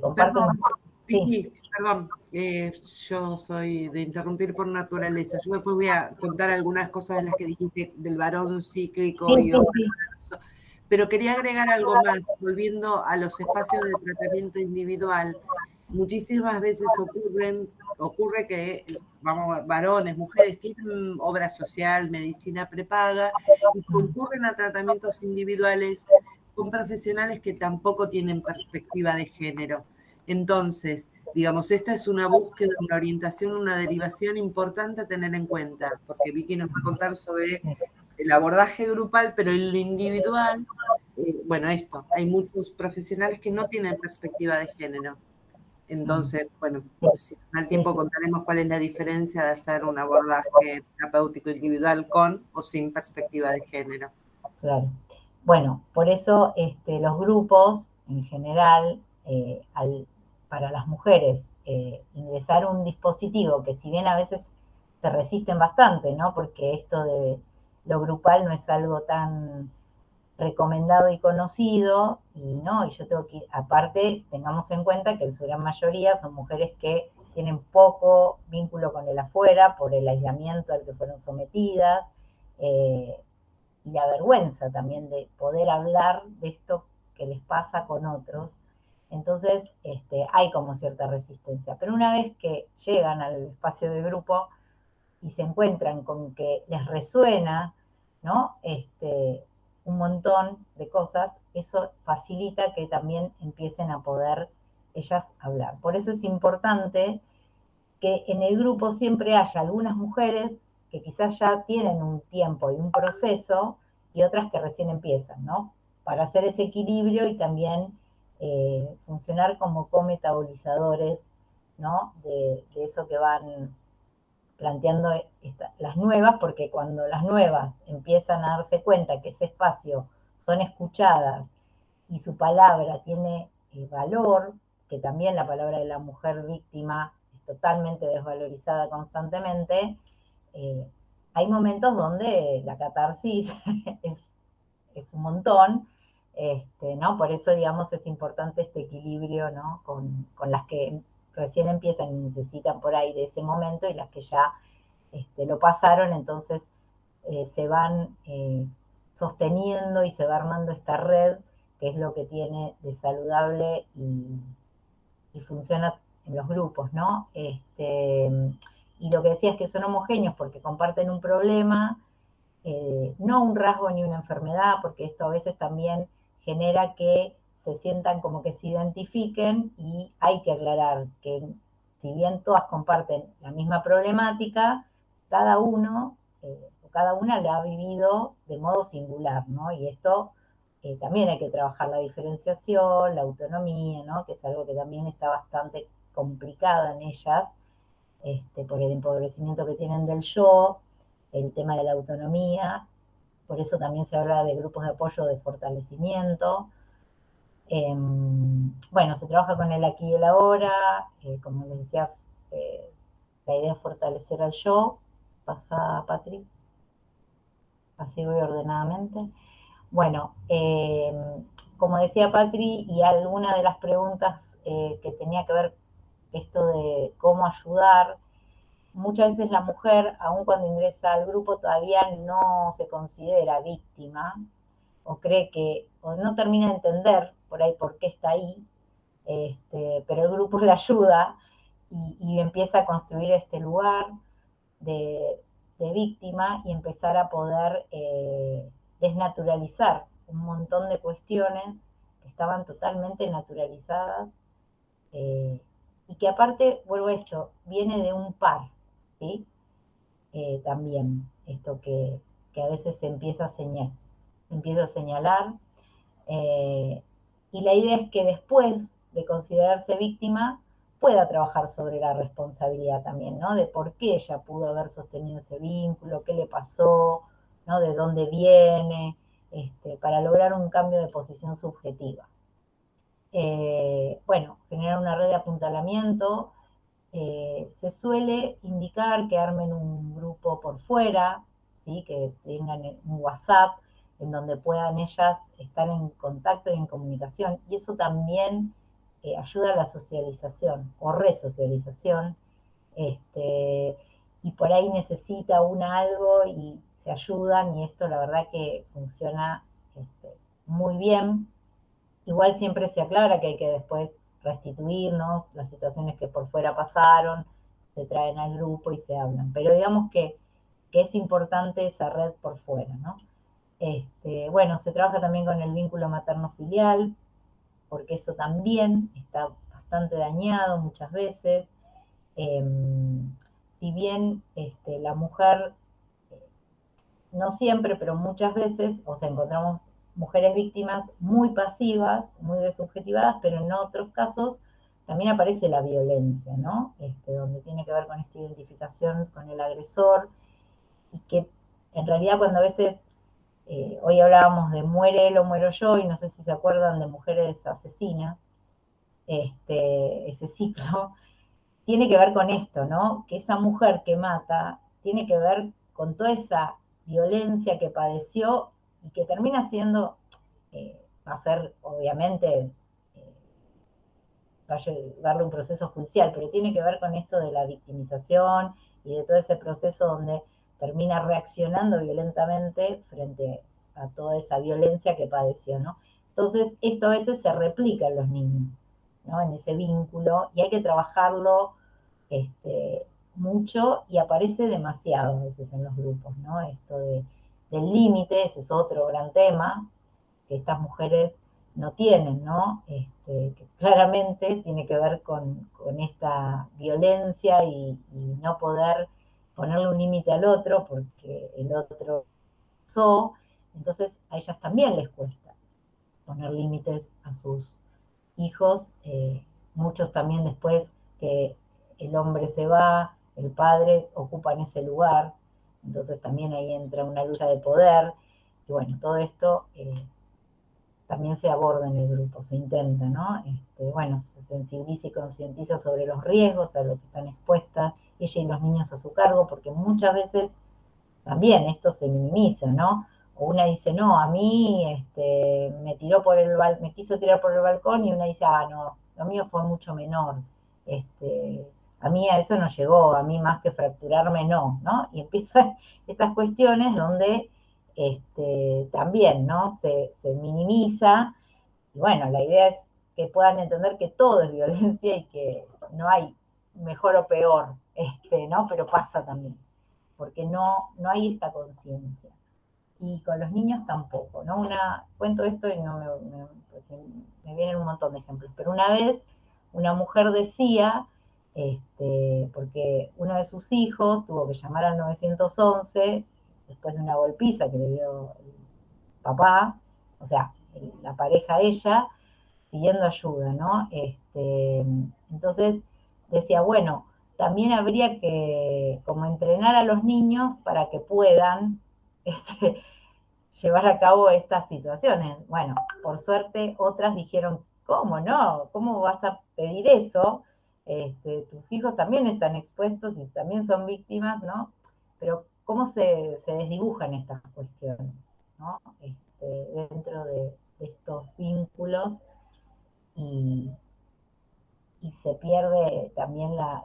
comparten... Perdón, sí. perdón, yo soy de interrumpir por naturaleza. Yo después voy a contar algunas cosas de las que dijiste del varón cíclico Sí. pero quería agregar algo más, volviendo a los espacios de tratamiento individual. Muchísimas veces ocurre que, vamos, varones, mujeres tienen obra social, medicina prepaga y concurren a tratamientos individuales con profesionales que tampoco tienen perspectiva de género. Entonces, digamos, esta es una búsqueda, una orientación, una derivación importante a tener en cuenta, porque Vicky nos va a contar sobre el abordaje grupal, pero en lo individual, bueno, hay muchos profesionales que no tienen perspectiva de género. Entonces, bueno, si al tiempo contaremos cuál es la diferencia de hacer un abordaje terapéutico individual con o sin perspectiva de género. Claro. Bueno, por eso los grupos en general, para las mujeres, ingresar un dispositivo que si bien a veces se resisten bastante, ¿no? Porque esto de lo grupal no es algo tan recomendado y conocido, y yo tengo que, aparte, tengamos en cuenta que en su gran mayoría son mujeres que tienen poco vínculo con el afuera por el aislamiento al que fueron sometidas, y la vergüenza también de poder hablar de esto que les pasa con otros. Entonces, hay como cierta resistencia. Pero una vez que llegan al espacio de grupo y se encuentran con que les resuena, ¿no? Un montón de cosas, eso facilita que también empiecen a poder ellas hablar. Por eso es importante que en el grupo siempre haya algunas mujeres que quizás ya tienen un tiempo y un proceso y otras que recién empiezan, ¿no? Para hacer ese equilibrio y también funcionar como cometabolizadores, ¿no? De eso que van planteando las nuevas, porque cuando las nuevas empiezan a darse cuenta que ese espacio son escuchadas y su palabra tiene valor, que también la palabra de la mujer víctima es totalmente desvalorizada constantemente, hay momentos donde la catarsis es un montón, ¿no? Por eso, digamos, es importante este equilibrio, ¿no? Con las que recién empiezan y necesitan por ahí de ese momento y las que ya lo pasaron, entonces se van sosteniendo y se va armando esta red que es lo que tiene de saludable y funciona en los grupos, ¿no? Y lo que decía es que son homogéneos porque comparten un problema, no un rasgo ni una enfermedad, porque esto a veces también genera que se sientan como que se identifiquen, y hay que aclarar que si bien todas comparten la misma problemática, cada uno o cada una la ha vivido de modo singular, ¿no? Y esto también hay que trabajar la diferenciación, la autonomía, ¿no? Que es algo que también está bastante complicado en ellas, por el empobrecimiento que tienen del yo, el tema de la autonomía. Por eso también se habla de grupos de apoyo de fortalecimiento. Bueno, se trabaja con el aquí y el ahora, como les decía, la idea es fortalecer al yo. Pasa, Patri. Así voy ordenadamente. Bueno, como decía Patri, y alguna de las preguntas que tenía que ver esto de cómo ayudar, muchas veces la mujer, aun cuando ingresa al grupo, todavía no se considera víctima, o cree que, o no termina de entender por ahí por qué está ahí, pero el grupo le ayuda y empieza a construir este lugar de, víctima y empezar a poder desnaturalizar un montón de cuestiones que estaban totalmente naturalizadas, y que aparte, vuelvo a esto, viene de un par, ¿sí? También esto que a veces se empieza a señalar, y la idea es que después de considerarse víctima pueda trabajar sobre la responsabilidad también, ¿no? De por qué ella pudo haber sostenido ese vínculo, qué le pasó, ¿no? De dónde viene, para lograr un cambio de posición subjetiva. Bueno, generar una red de apuntalamiento. Se suele indicar que armen un grupo por fuera, ¿sí? Que tengan un WhatsApp en donde puedan ellas estar en contacto y en comunicación, y eso también ayuda a la socialización o resocialización, y por ahí necesita una algo y se ayudan, y esto la verdad que funciona muy bien. Igual siempre se aclara que hay que después restituirnos las situaciones que por fuera pasaron, se traen al grupo y se hablan. Pero digamos que es importante esa red por fuera, ¿no? Bueno, se trabaja también con el vínculo materno-filial, porque eso también está bastante dañado muchas veces. Si bien la mujer, no siempre, pero muchas veces, o sea, encontramos mujeres víctimas muy pasivas, muy desubjetivadas, pero en otros casos también aparece la violencia, ¿no? Donde tiene que ver con esta identificación con el agresor, y que en realidad cuando a veces, hoy hablábamos de muere él o muero yo, y no sé si se acuerdan de Mujeres Asesinas, ese ciclo, tiene que ver con esto, ¿no? Que esa mujer que mata tiene que ver con toda esa violencia que padeció y que termina siendo, va a ser obviamente, va a llevarle un proceso judicial, pero tiene que ver con esto de la victimización y de todo ese proceso donde termina reaccionando violentamente frente a toda esa violencia que padeció, ¿no? Entonces, esto a veces se replica en los niños, ¿no? En ese vínculo, y hay que trabajarlo mucho, y aparece demasiado a veces en los grupos, ¿no? Esto del límite, ese es otro gran tema que estas mujeres no tienen, ¿no? Que claramente tiene que ver con esta violencia y no poder ponerle un límite al otro porque el otro usó. Entonces a ellas también les cuesta poner límites a sus hijos. Muchos también, después que el hombre se va, el padre ocupa en ese lugar, entonces también ahí entra una lucha de poder, y bueno, todo esto también se aborda en el grupo, se intenta, ¿no? Bueno, se sensibiliza y concientiza sobre los riesgos a los que están expuestas ella y los niños a su cargo, porque muchas veces también esto se minimiza, ¿no? O una dice, no, a mí me me quiso tirar por el balcón, y una dice, ah, no, lo mío fue mucho menor. A mí a eso no llegó, a mí más que fracturarme no, ¿no? Y empiezan estas cuestiones donde también, ¿no? Se minimiza, y bueno, la idea es que puedan entender que todo es violencia y que no hay mejor o peor, ¿no? Pero pasa también, porque no hay esta conciencia. Y con los niños tampoco, ¿no? Cuento esto y no pues, me vienen un montón de ejemplos, pero una vez una mujer decía, porque uno de sus hijos tuvo que llamar al 911 después de una golpiza que le dio el papá, o sea, la pareja ella, pidiendo ayuda, ¿no? Entonces decía, bueno, también habría que como entrenar a los niños para que puedan llevar a cabo estas situaciones. Bueno, por suerte otras dijeron, ¿cómo no? ¿Cómo vas a pedir eso? Tus hijos también están expuestos y también son víctimas, ¿no? Pero ¿cómo se desdibujan estas cuestiones, ¿no? Dentro de estos vínculos, y se pierde también la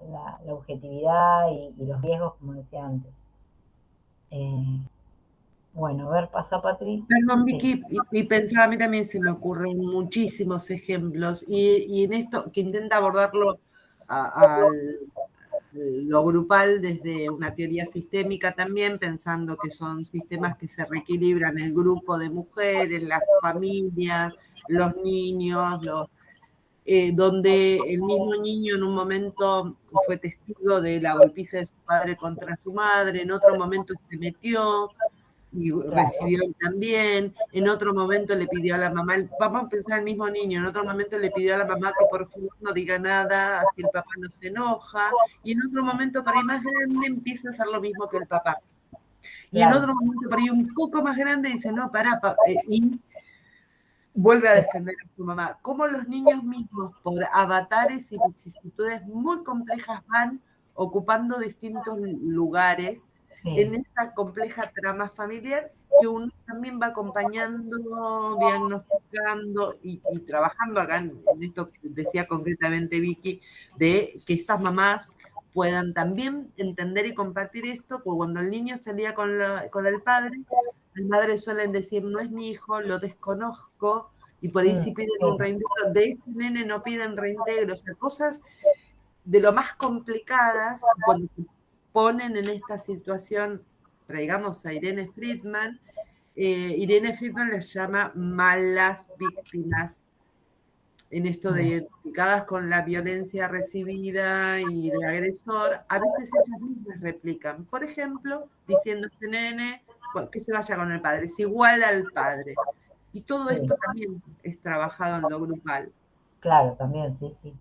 objetividad y los riesgos, como decía antes. Bueno, a ver, pasa, Patri. Perdón, Sí. Vicky, y pensaba, a mí también se me ocurren muchísimos ejemplos, y en esto que intenta abordarlo a lo grupal desde una teoría sistémica también, pensando que son sistemas que se reequilibran el grupo de mujeres, las familias, los niños, donde el mismo niño en un momento fue testigo de la golpiza de su padre contra su madre, en otro momento se metió y recibió él también, en otro momento le pidió a la mamá, vamos a pensar el mismo niño, en otro momento le pidió a la mamá que por favor no diga nada, así el papá no se enoja, y en otro momento, para ir más grande, empieza a hacer lo mismo que el papá. Y en otro momento, para ir un poco más grande, dice, no, pará, y vuelve a defender a su mamá. Cómo los niños mismos, por avatares y vicisitudes muy complejas, van ocupando distintos lugares en esta compleja trama familiar, que uno también va acompañando, diagnosticando y trabajando acá en esto que decía concretamente Vicky, de que estas mamás puedan también entender y compartir esto, porque cuando el niño salía con el padre, las madres suelen decir, no es mi hijo, lo desconozco, y por ahí si piden un reintegro, de ese nene no piden reintegro, o sea, cosas de lo más complicadas, cuando se ponen en esta situación, traigamos a Irene Friedman les llama malas víctimas, en esto de identificadas con la violencia recibida y el agresor, a veces ellas mismas replican. Por ejemplo, diciendo este nene que se vaya con el padre, es igual al padre. Y todo esto también es trabajado en lo grupal. Claro, también, sí, sí.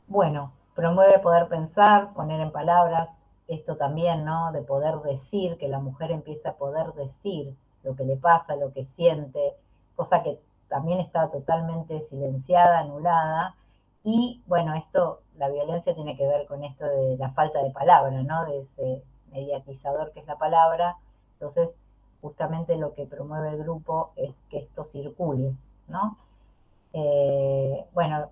Bueno, promueve poder pensar, poner en palabras, esto también, ¿no? De poder decir, que la mujer empiece a poder decir lo que le pasa, lo que siente, cosa que también está totalmente silenciada, anulada. Y bueno, esto, la violencia tiene que ver con esto de la falta de palabra, ¿no? De ese mediatizador que es la palabra. Entonces, justamente lo que promueve el grupo es que esto circule, ¿no? Bueno,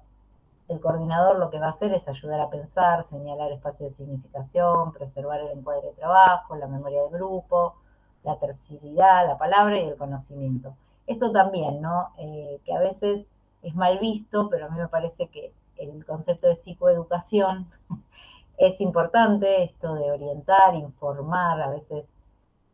el coordinador lo que va a hacer es ayudar a pensar, señalar espacios de significación, preservar el encuadre de trabajo, la memoria del grupo, la terciaridad, la palabra y el conocimiento. Esto también, ¿no? Que a veces es mal visto, pero a mí me parece que el concepto de psicoeducación es importante, esto de orientar, informar, a veces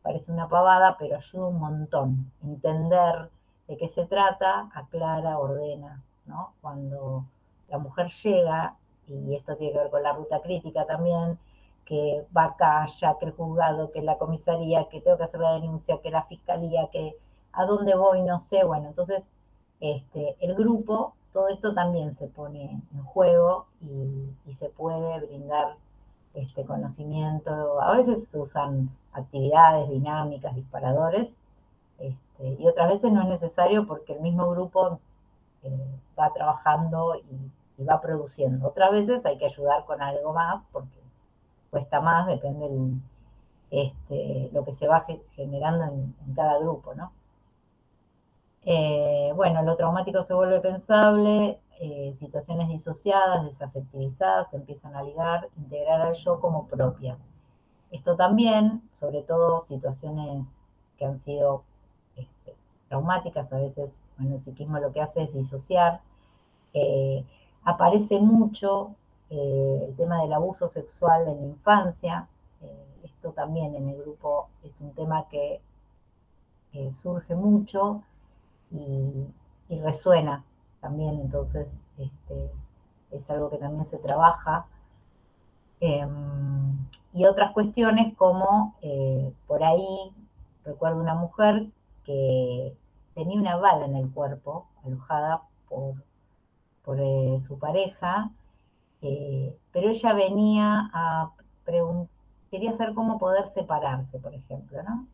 parece una pavada, pero ayuda un montón. Entender de qué se trata, aclara, ordena, ¿no? Cuando la mujer llega, y esto tiene que ver con la ruta crítica también, que va acá, ya que el juzgado, que la comisaría, que tengo que hacer la denuncia, que la fiscalía, que a dónde voy, no sé, bueno, entonces el grupo, todo esto también se pone en juego y se puede brindar conocimiento. A veces se usan actividades, dinámicas, disparadores, y otras veces no es necesario porque el mismo grupo va trabajando y va produciendo. Otras veces hay que ayudar con algo más porque cuesta más, depende lo que se va generando en cada grupo, ¿no? Bueno, lo traumático se vuelve pensable, situaciones disociadas, desafectivizadas, se empiezan a ligar, integrar al yo como propias. Esto también, sobre todo situaciones que han sido traumáticas, a veces, bueno, el psiquismo lo que hace es disociar. Eh, Aparece mucho el tema del abuso sexual en la infancia. Esto también en el grupo es un tema que surge mucho y resuena también, entonces es algo que también se trabaja. Y otras cuestiones como por ahí recuerdo una mujer que tenía una bala en el cuerpo, alojada por su pareja, pero ella venía a preguntar, quería saber cómo poder separarse, por ejemplo, ¿no?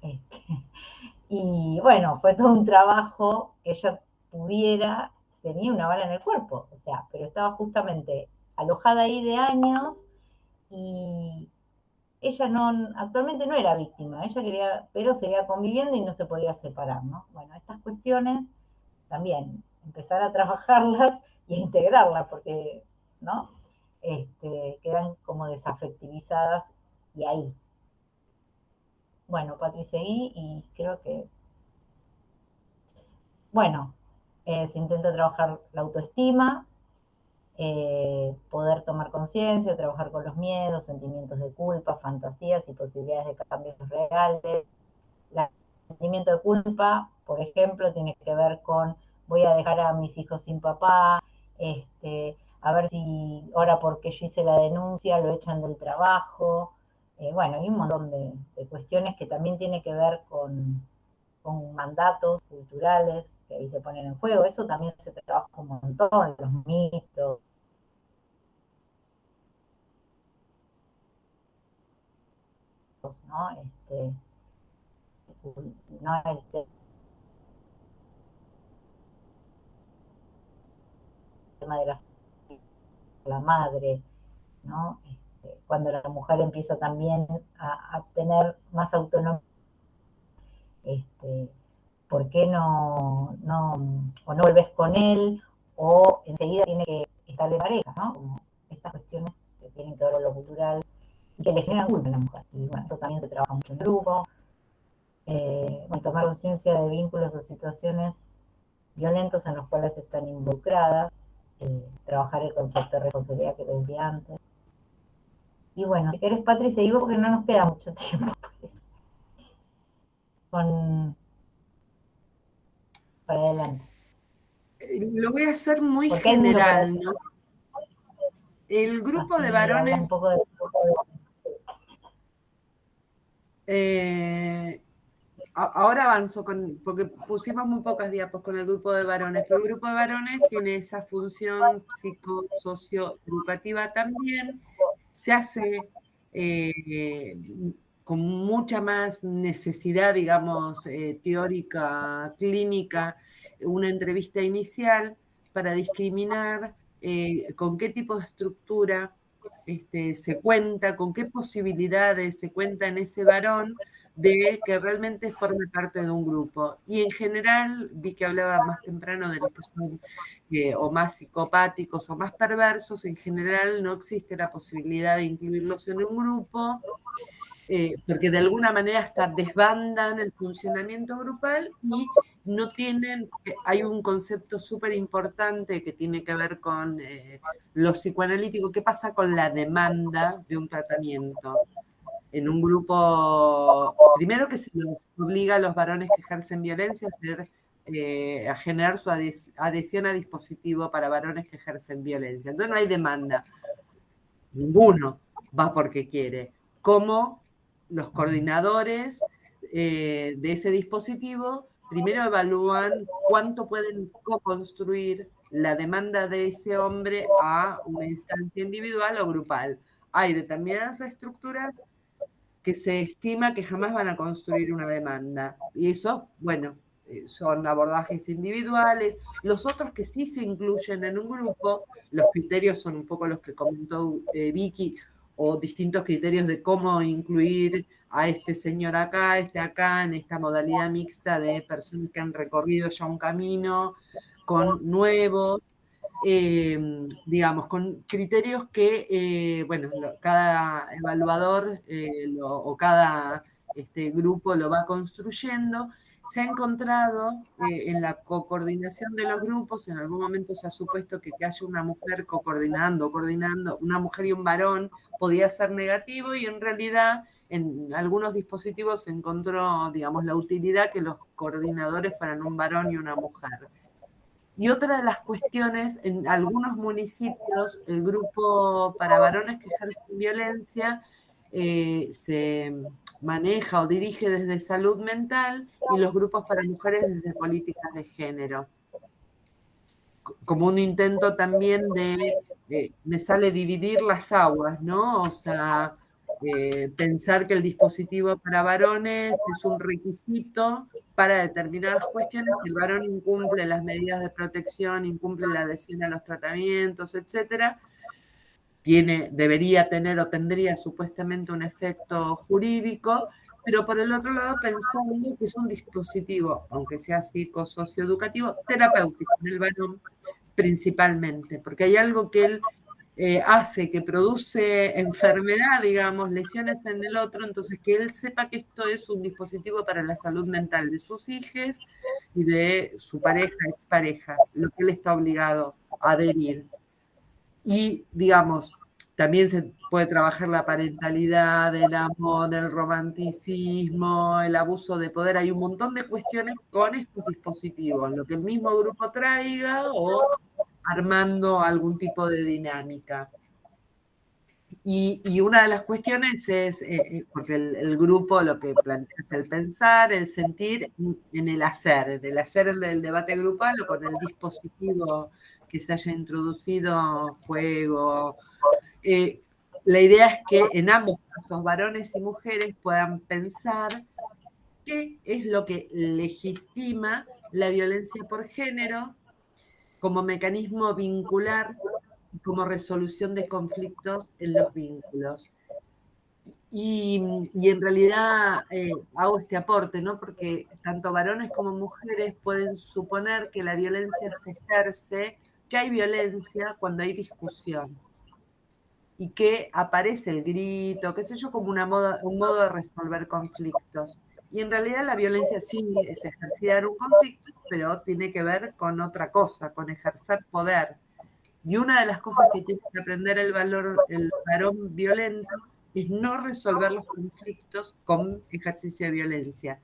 Y bueno, fue todo un trabajo que ella pudiera, tenía una bala en el cuerpo, o sea, pero estaba justamente alojada ahí de años y ella no, actualmente no era víctima, ella quería, pero seguía conviviendo y no se podía separar, ¿no? Bueno, estas cuestiones también, empezar a trabajarlas y a integrarlas, porque, ¿no? Quedan como desafectivizadas y ahí. Bueno, Patri, seguí y creo que, bueno, se intenta trabajar la autoestima, poder tomar conciencia, trabajar con los miedos, sentimientos de culpa, fantasías y posibilidades de cambios reales. El sentimiento de culpa, por ejemplo, tiene que ver con voy a dejar a mis hijos sin papá, a ver si ahora porque yo hice la denuncia lo echan del trabajo. Bueno, hay un montón de cuestiones que también tiene que ver con mandatos culturales que ahí se ponen en juego. Eso también se trabaja un montón, los mitos, ¿no? No tema de la madre, ¿no? Cuando la mujer empieza también a tener más autonomía, ¿por qué o no volvés con él, o enseguida tiene que estar de pareja, ¿no? Como estas cuestiones que tienen que ver con lo cultural y que le generan culpa a la mujer. Y bueno, esto también se trabaja mucho en grupo. Bueno, tomar conciencia de vínculos o situaciones violentos en los cuales están involucradas, trabajar el concepto de responsabilidad que te decía antes. Y bueno, si querés, Patri, seguimos porque no nos queda mucho tiempo. Con para adelante. Lo voy a hacer muy Porque hay mucho para general, ¿no? El grupo así de hablas varones, un poco de ahora avanzo porque pusimos muy pocas diapos con el grupo de varones, pero el grupo de varones tiene esa función psicosocioeducativa también, se hace con mucha más necesidad, digamos, teórica, clínica, una entrevista inicial para discriminar con qué tipo de estructura se cuenta, con qué posibilidades se cuenta en ese varón de que realmente forme parte de un grupo. Y en general, vi que hablaba más temprano de los que son o más psicopáticos o más perversos, en general no existe la posibilidad de incluirlos en un grupo, porque de alguna manera hasta desbandan el funcionamiento grupal y no tienen, hay un concepto súper importante que tiene que ver con lo psicoanalítico, ¿qué pasa con la demanda de un tratamiento? En un grupo, primero que se les obliga a los varones que ejercen violencia a generar su adhesión a dispositivo para varones que ejercen violencia. Entonces no hay demanda. Ninguno va porque quiere. Como los coordinadores de ese dispositivo primero evalúan cuánto pueden co-construir la demanda de ese hombre a una instancia individual o grupal. Hay determinadas estructuras que se estima que jamás van a construir una demanda. Y eso, bueno, son abordajes individuales. Los otros que sí se incluyen en un grupo, los criterios son un poco los que comentó Vicky, o distintos criterios de cómo incluir a este señor acá, en esta modalidad mixta de personas que han recorrido ya un camino con nuevos, digamos, con criterios que, bueno, cada evaluador o cada grupo lo va construyendo. Se ha encontrado en la coordinación de los grupos, en algún momento se ha supuesto que haya una mujer coordinando, una mujer y un varón podía ser negativo, y en realidad en algunos dispositivos se encontró, digamos, la utilidad que los coordinadores fueran un varón y una mujer. Y otra de las cuestiones, en algunos municipios, el grupo para varones que ejercen violencia se maneja o dirige desde salud mental, y los grupos para mujeres desde políticas de género. Como un intento también me sale dividir las aguas, ¿no? O sea, pensar que el dispositivo para varones es un requisito para determinadas cuestiones. Si el varón incumple las medidas de protección, incumple la adhesión a los tratamientos, etcétera, debería tener o tendría supuestamente un efecto jurídico, pero por el otro lado pensando que es un dispositivo, aunque sea psicosocioeducativo, terapéutico en el varón principalmente, porque hay algo que él hace, que produce enfermedad, digamos, lesiones en el otro, entonces que él sepa que esto es un dispositivo para la salud mental de sus hijos y de su pareja, expareja, lo que él está obligado a adherir. Y, digamos, también se puede trabajar la parentalidad, el amor, el romanticismo, el abuso de poder. Hay un montón de cuestiones con estos dispositivos, lo que el mismo grupo traiga o armando algún tipo de dinámica. Y una de las cuestiones es, porque el grupo lo que plantea es el pensar, el sentir en el hacer del debate grupal o con el dispositivo que se haya introducido, juego. La idea es que en ambos casos, varones y mujeres, puedan pensar qué es lo que legitima la violencia por género como mecanismo vincular y como resolución de conflictos en los vínculos. Y en realidad hago este aporte, ¿no? Porque tanto varones como mujeres pueden suponer que la violencia se ejerce, que hay violencia cuando hay discusión, y que aparece el grito, qué sé yo, como un modo de resolver conflictos. Y en realidad la violencia sí es ejercida en un conflicto, pero tiene que ver con otra cosa, con ejercer poder. Y una de las cosas que tiene que aprender el varón violento es no resolver los conflictos con ejercicio de violencia.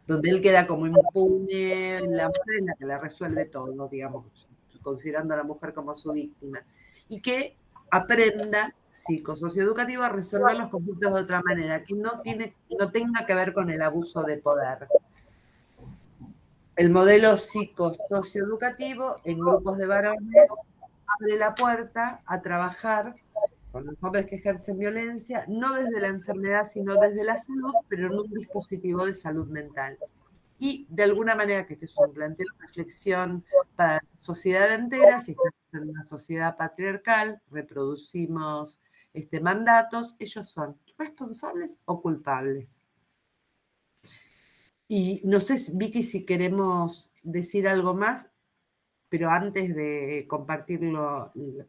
donde él queda como impune, la mujer es la que le resuelve todo, digamos, considerando a la mujer como su víctima, y que aprenda psicosocioeducativo a resolver los conflictos de otra manera, que no tenga que ver con el abuso de poder. El modelo psicosocioeducativo en grupos de varones abre la puerta a trabajar con los hombres que ejercen violencia, no desde la enfermedad, sino desde la salud, pero en un dispositivo de salud mental. Y de alguna manera, que este es un planteo de reflexión para la sociedad entera, si estamos en una sociedad patriarcal, reproducimos mandatos, ellos son responsables o culpables. Y no sé, Vicky, si queremos decir algo más, pero antes de compartir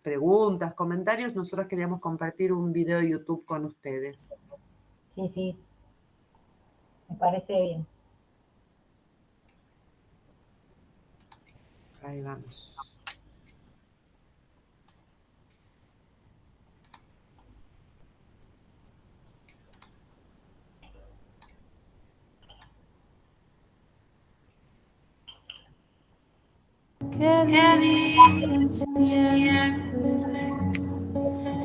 preguntas, comentarios, nosotros queríamos compartir un video de YouTube con ustedes. Sí, me parece bien. Ahí vamos. Que digan siempre,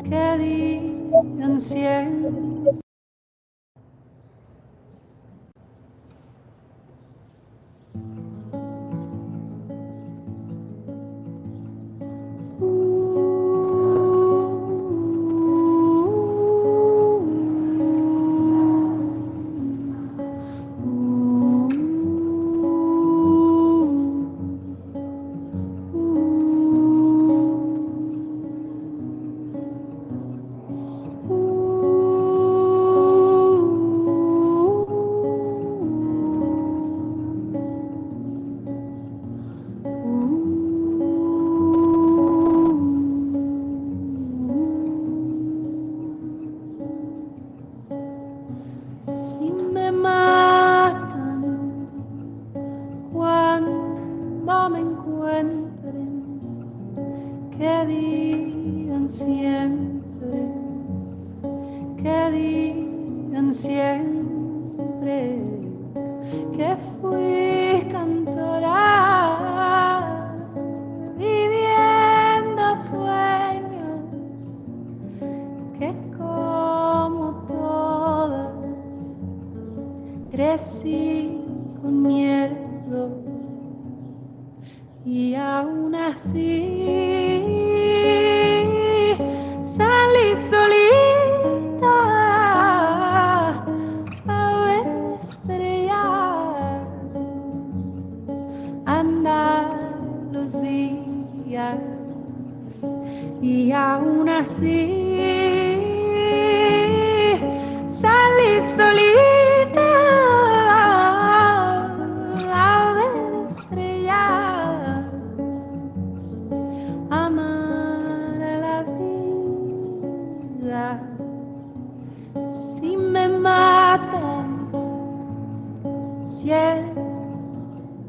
que digan siempre. Si me matan cuando me encuentren, que digan siempre, que digan siempre que fui cantora viviendo sueños, que como todas crecí con miedo y aún así salí solita a ver estrellas, andar los días y aún así salí solita a ver estrellas, amar a la vida. Si me matan, si es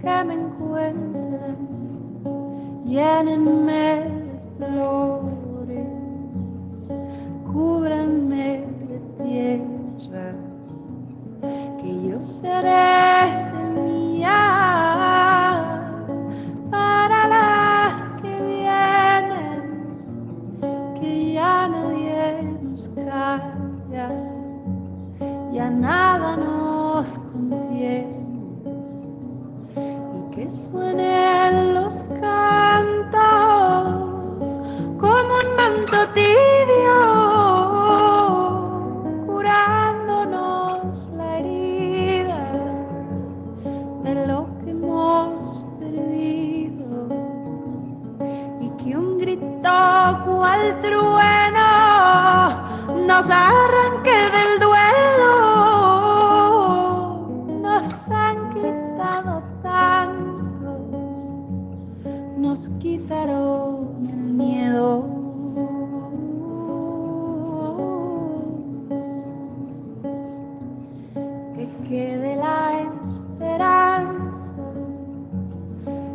que me encuentran, llénenme de flores, cúbranme de tierra, que yo seré semilla para las que vienen, que ya nadie nos calla, ya nada nos contiene, y que suenen los cantos como un manto tibio, curándonos la herida de lo que hemos perdido, y que un grito cual trueno nos arranque del duelo. Nos han quitado tanto, nos quitaron el miedo. Que quede la esperanza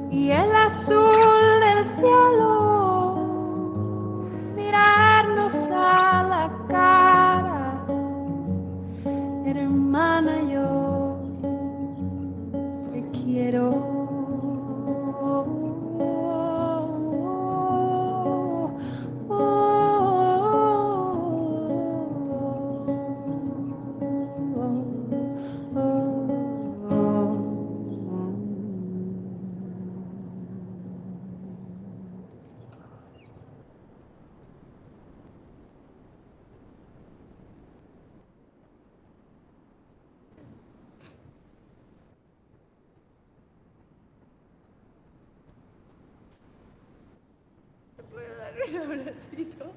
y el azul del cielo, mirarnos a la cara, hermana, yo Un abracito.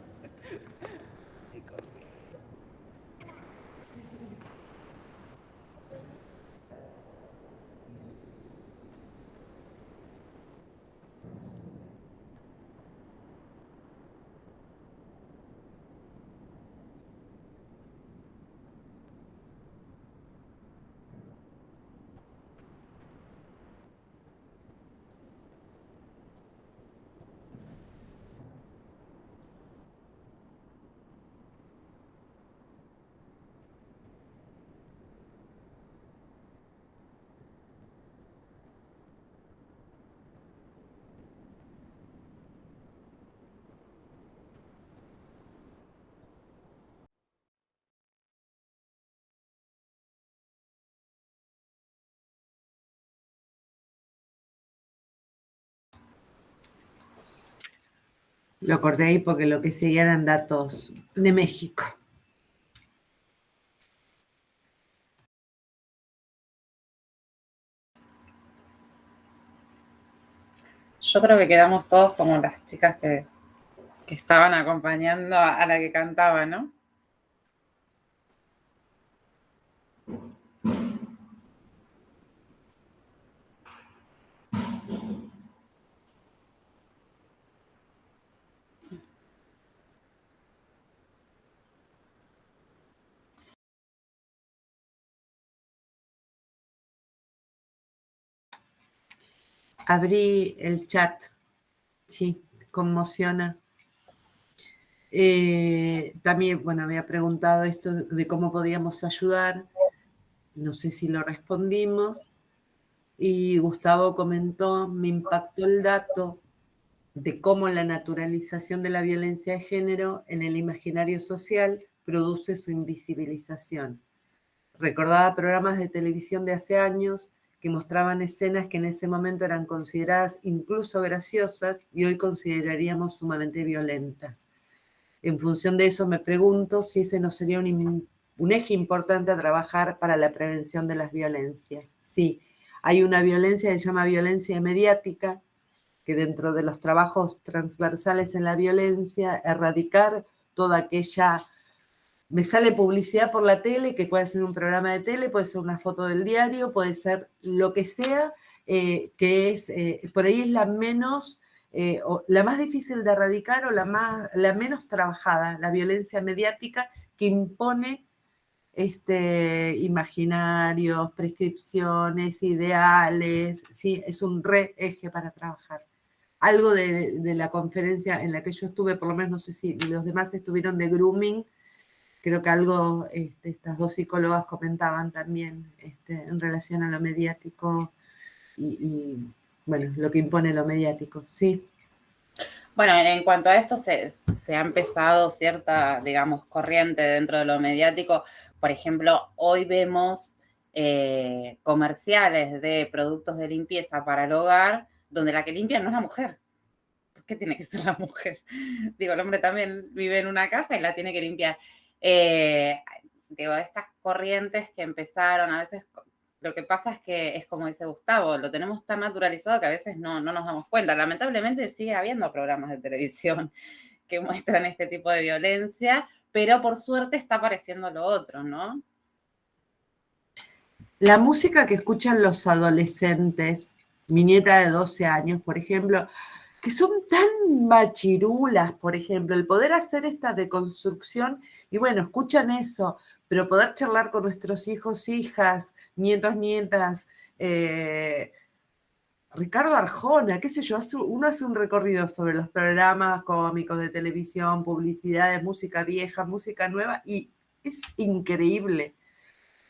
Lo corté ahí porque lo que seguían eran datos de México. Yo creo que quedamos todos como las chicas que estaban acompañando a la que cantaba, ¿no? Abrí el chat, sí, conmociona. También, bueno, había preguntado esto de cómo podíamos ayudar, no sé si lo respondimos, y Gustavo comentó, me impactó el dato de cómo la naturalización de la violencia de género en el imaginario social produce su invisibilización. Recordaba programas de televisión de hace años que mostraban escenas que en ese momento eran consideradas incluso graciosas y hoy consideraríamos sumamente violentas. En función de eso me pregunto si ese no sería un eje importante a trabajar para la prevención de las violencias. Sí, hay una violencia que se llama violencia mediática, que dentro de los trabajos transversales en la violencia, erradicar toda aquella... Me sale publicidad por la tele, que puede ser un programa de tele, puede ser una foto del diario, puede ser lo que sea, que es, por ahí es la menos, la más difícil de erradicar o la menos trabajada, la violencia mediática que impone imaginarios, prescripciones, ideales, sí, es un re eje para trabajar. Algo de la conferencia en la que yo estuve, por lo menos no sé si los demás estuvieron, de grooming, creo que algo estas dos psicólogas comentaban también en relación a lo mediático y, bueno, lo que impone lo mediático, sí. Bueno, en cuanto a esto se ha empezado cierta, digamos, corriente dentro de lo mediático. Por ejemplo, hoy vemos comerciales de productos de limpieza para el hogar donde la que limpia no es la mujer. ¿Por qué tiene que ser la mujer? Digo, el hombre también vive en una casa y la tiene que limpiar. Digo, estas corrientes que empezaron, a veces lo que pasa es que es como dice Gustavo, lo tenemos tan naturalizado que a veces no nos damos cuenta. Lamentablemente sigue habiendo programas de televisión que muestran este tipo de violencia, pero por suerte está apareciendo lo otro, ¿no? La música que escuchan los adolescentes, mi nieta de 12 años, por ejemplo, que son tan machirulas, por ejemplo, el poder hacer esta deconstrucción, y bueno, escuchan eso, pero poder charlar con nuestros hijos, hijas, nietos, nietas, Ricardo Arjona, qué sé yo, uno hace un recorrido sobre los programas cómicos de televisión, publicidades, música vieja, música nueva, y es increíble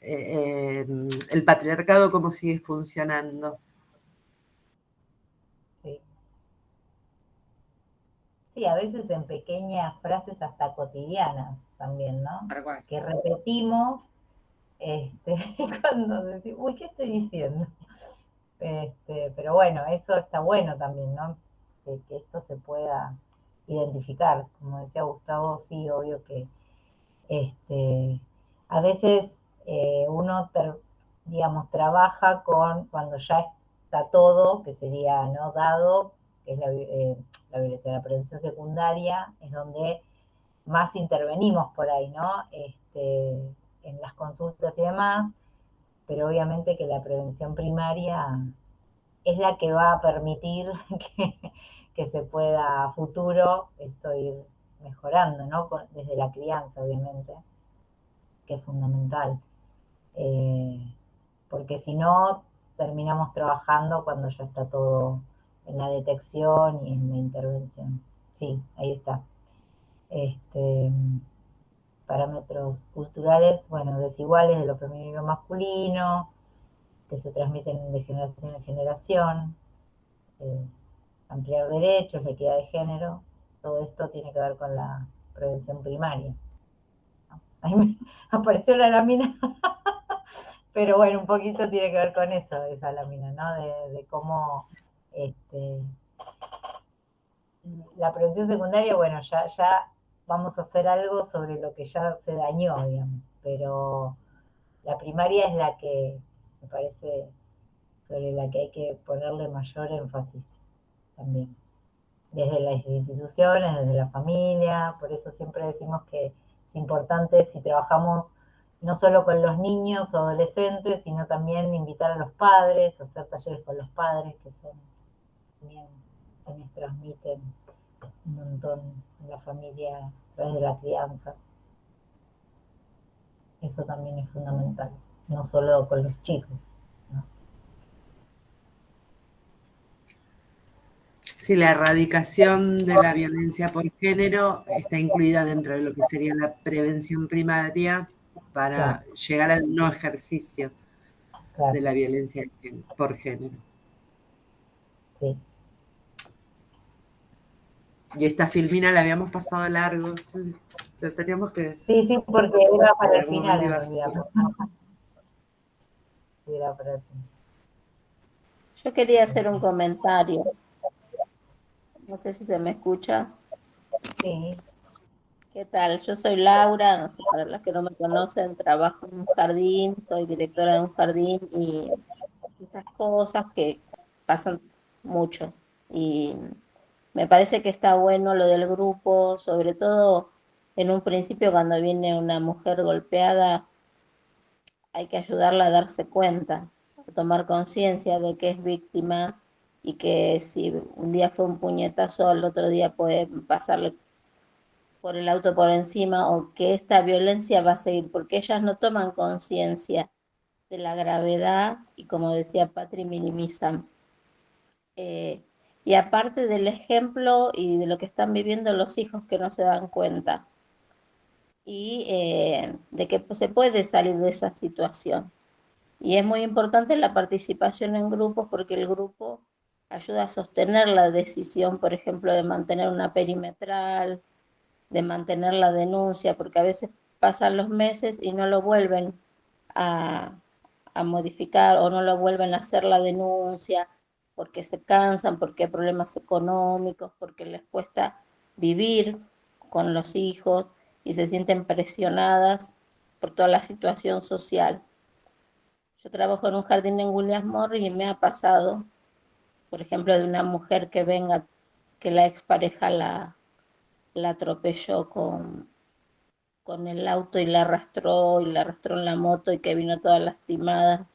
el patriarcado cómo sigue funcionando. Sí. Sí, a veces en pequeñas frases hasta cotidianas también, ¿no? Que repetimos cuando decimos, uy, ¿qué estoy diciendo? Pero bueno, eso está bueno también, ¿no? Que esto se pueda identificar. Como decía Gustavo, sí, obvio que a veces uno, digamos, trabaja con cuando ya está todo, que sería, ¿no?, dado, que es la violencia, la prevención secundaria, es donde más intervenimos por ahí, ¿no? En las consultas y demás, pero obviamente que la prevención primaria es la que va a permitir que se pueda a futuro esto ir mejorando, ¿no? Desde la crianza, obviamente, que es fundamental. Porque si no, terminamos trabajando cuando ya está todo en la detección y en la intervención. Sí, ahí está. Parámetros culturales, bueno, desiguales de lo femenino y lo masculino, que se transmiten de generación en generación, ampliar derechos, la equidad de género, todo esto tiene que ver con la prevención primaria. Ahí me apareció la lámina, pero bueno, un poquito tiene que ver con eso, esa lámina, ¿no? De cómo la prevención secundaria, bueno, ya vamos a hacer algo sobre lo que ya se dañó, digamos, pero la primaria es la que, me parece, sobre la que hay que ponerle mayor énfasis también, desde las instituciones, desde la familia, por eso siempre decimos que es importante si trabajamos no solo con los niños o adolescentes, sino también invitar a los padres, hacer talleres con los padres, que son también quienes transmiten un montón en la familia a través de la crianza. Eso también es fundamental, no solo con los chicos, ¿no? Sí, la erradicación de la violencia por género está incluida dentro de lo que sería la prevención primaria para llegar al no ejercicio de la violencia por género. Sí. Y esta filmina la habíamos pasado largo. Teníamos que... Sí, porque era para el final, en realidad. Era para el final. Yo quería hacer un comentario. No sé si se me escucha. Sí. ¿Qué tal? Yo soy Laura, no sé, para los que no me conocen, trabajo en un jardín, soy directora de un jardín y estas cosas que pasan mucho. Y me parece que está bueno lo del grupo, sobre todo en un principio cuando viene una mujer golpeada, hay que ayudarla a darse cuenta, a tomar conciencia de que es víctima y que si un día fue un puñetazo, al otro día puede pasarle por el auto por encima o que esta violencia va a seguir, porque ellas no toman conciencia de la gravedad y como decía Patri, minimizan. Y aparte del ejemplo y de lo que están viviendo los hijos que no se dan cuenta y de que se puede salir de esa situación. Y es muy importante la participación en grupos porque el grupo ayuda a sostener la decisión, por ejemplo, de mantener una perimetral, de mantener la denuncia, porque a veces pasan los meses y no lo vuelven a modificar o no lo vuelven a hacer la denuncia porque se cansan, porque hay problemas económicos, porque les cuesta vivir con los hijos y se sienten presionadas por toda la situación social. Yo trabajo en un jardín en Williams Morris y me ha pasado, por ejemplo, de una mujer que venga, que la expareja la atropelló con el auto y la arrastró en la moto y que vino toda lastimada.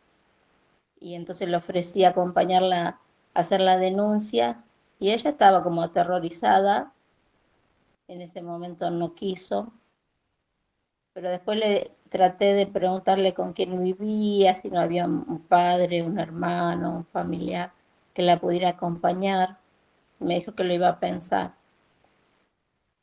Y entonces le ofrecí acompañarla a hacer la denuncia y ella estaba como aterrorizada. En ese momento no quiso, pero después le traté de preguntarle con quién vivía, si no había un padre, un hermano, un familiar que la pudiera acompañar. Me dijo que lo iba a pensar.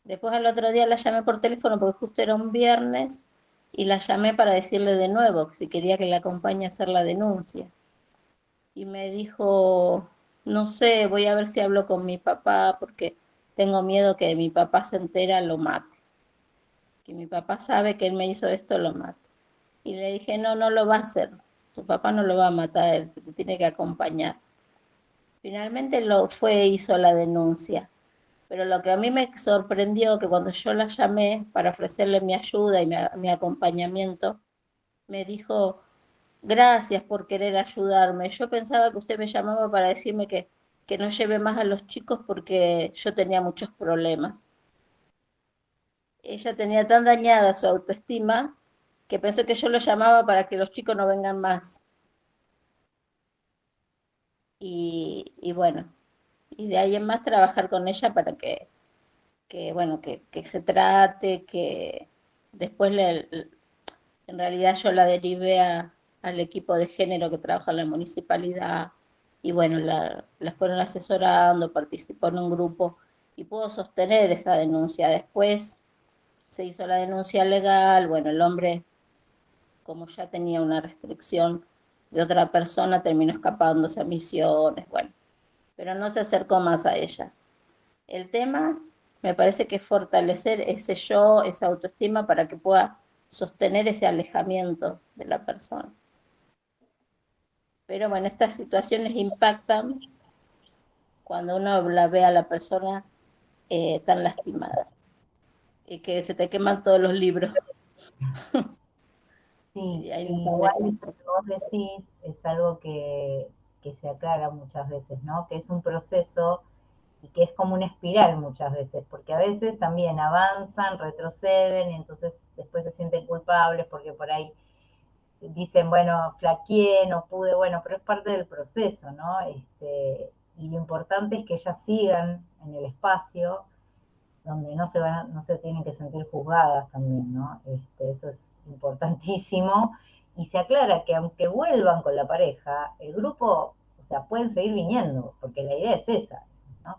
Después al otro día la llamé por teléfono porque justo era un viernes y la llamé para decirle de nuevo si quería que la acompañe a hacer la denuncia. Y me dijo, no sé, voy a ver si hablo con mi papá porque tengo miedo que mi papá se entera, lo mate. Que mi papá sabe que él me hizo esto, lo mate. Y le dije, no, no lo va a hacer. Tu papá no lo va a matar, él te tiene que acompañar. Finalmente lo fue, hizo la denuncia. Pero lo que a mí me sorprendió, que cuando yo la llamé para ofrecerle mi ayuda y mi acompañamiento, me dijo, gracias por querer ayudarme. Yo pensaba que usted me llamaba para decirme que que no lleve más a los chicos porque yo tenía muchos problemas. Ella tenía tan dañada su autoestima que pensó que yo lo llamaba para que los chicos no vengan más. Y bueno, y de ahí en más trabajar con ella para bueno, que se trate, que después en realidad yo la derivé al equipo de género que trabaja en la municipalidad y bueno, la fueron asesorando, participó en un grupo y pudo sostener esa denuncia. Después se hizo la denuncia legal, bueno, el hombre, como ya tenía una restricción de otra persona, terminó escapándose a Misiones, bueno, pero no se acercó más a ella. El tema me parece que es fortalecer ese yo, esa autoestima para que pueda sostener ese alejamiento de la persona. Pero bueno, estas situaciones impactan cuando uno la ve a la persona tan lastimada y que se te queman todos los libros. Sí, Y ahí no igual sabes. lo que vos decís es algo que se aclara muchas veces, ¿no? Que es un proceso y que es como una espiral muchas veces, porque a veces también avanzan, retroceden, y entonces después se sienten culpables porque por ahí dicen, bueno, flaqueé, no pude, bueno, pero es parte del proceso, ¿no? Y lo importante es que ellas sigan en el espacio donde no se tienen que sentir juzgadas también, ¿no? Eso es importantísimo. Y se aclara que aunque vuelvan con la pareja, el grupo, o sea, pueden seguir viniendo, porque la idea es esa, ¿no?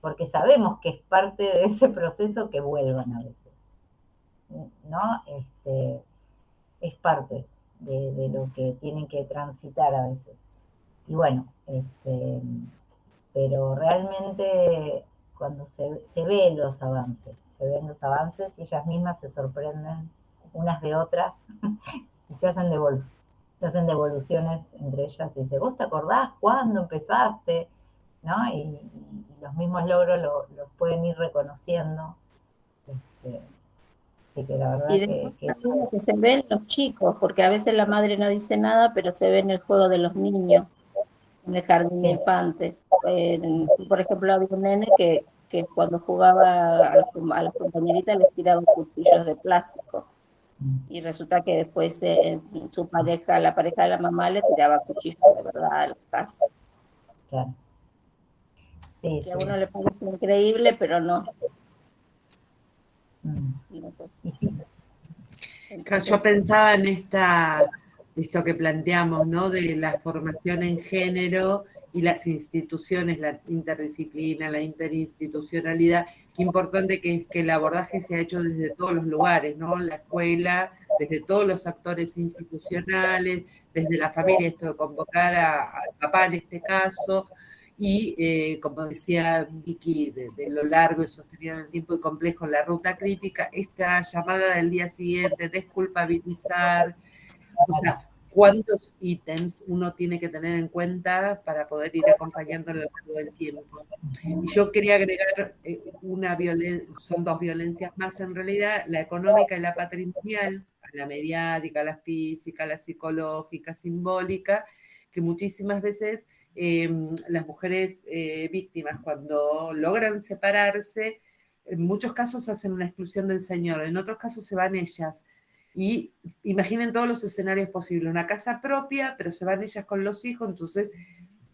Porque sabemos que es parte de ese proceso que vuelvan a veces, ¿no? Es parte de lo que tienen que transitar a veces. Y bueno, pero realmente cuando se ven los avances, y ellas mismas se sorprenden unas de otras y se hacen devoluciones entre ellas y dice, ¿vos te acordás cuándo empezaste? ¿No? Y los mismos logros los pueden ir reconociendo. Este, así que la Y verdad después que también lo que se ve en los chicos, porque a veces la madre no dice nada, pero se ve en el juego de los niños, en el jardín de sí, infantes. Por ejemplo, había un nene que cuando jugaba a las compañeritas les tiraba cuchillos de plástico. Y resulta que después su pareja, la pareja de la mamá, le tiraba cuchillos de verdad a la casa. claro. Sí, Que a sí. uno le parece increíble, pero no. Mm. No sé. Y sí. Yo pensaba en esto que planteamos, ¿no? De la formación en género y las instituciones, la interdisciplina, la interinstitucionalidad. Qué importante que es que el abordaje se ha hecho desde todos los lugares, ¿no? La escuela, desde todos los actores institucionales, desde la familia, esto de convocar al papá en este caso, y como decía Vicky, de lo largo y sostenido en el tiempo y complejo, la ruta crítica, esta llamada del día siguiente, desculpabilizar, o sea, cuántos ítems uno tiene que tener en cuenta para poder ir acompañando a lo largo del tiempo. Y yo quería agregar son dos violencias más en realidad, la económica y la patrimonial, la mediática, la física, la psicológica, simbólica, que muchísimas veces las mujeres víctimas cuando logran separarse, en muchos casos hacen una exclusión del señor, en otros casos se van ellas. Y imaginen todos los escenarios posibles, una casa propia, pero se van ellas con los hijos, entonces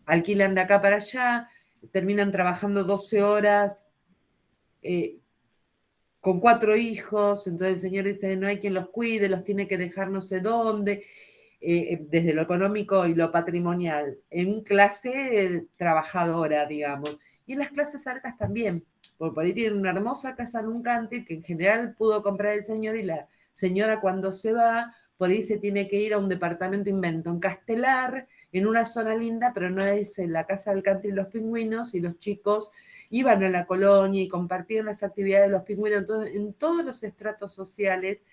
alquilan de acá para allá, terminan trabajando 12 horas, con 4 hijos, entonces el señor dice, no hay quien los cuide, los tiene que dejar no sé dónde, desde lo económico y lo patrimonial, en clase trabajadora, digamos, y en las clases altas también, porque por ahí tienen una hermosa casa en un country que en general pudo comprar el señor y la señora cuando se va, por ahí se tiene que ir a un departamento invento, en Castelar, en una zona linda, pero no es en la casa del country Los Pingüinos, y los chicos iban a la colonia y compartían las actividades de los pingüinos. Entonces, en todos los estratos sociales,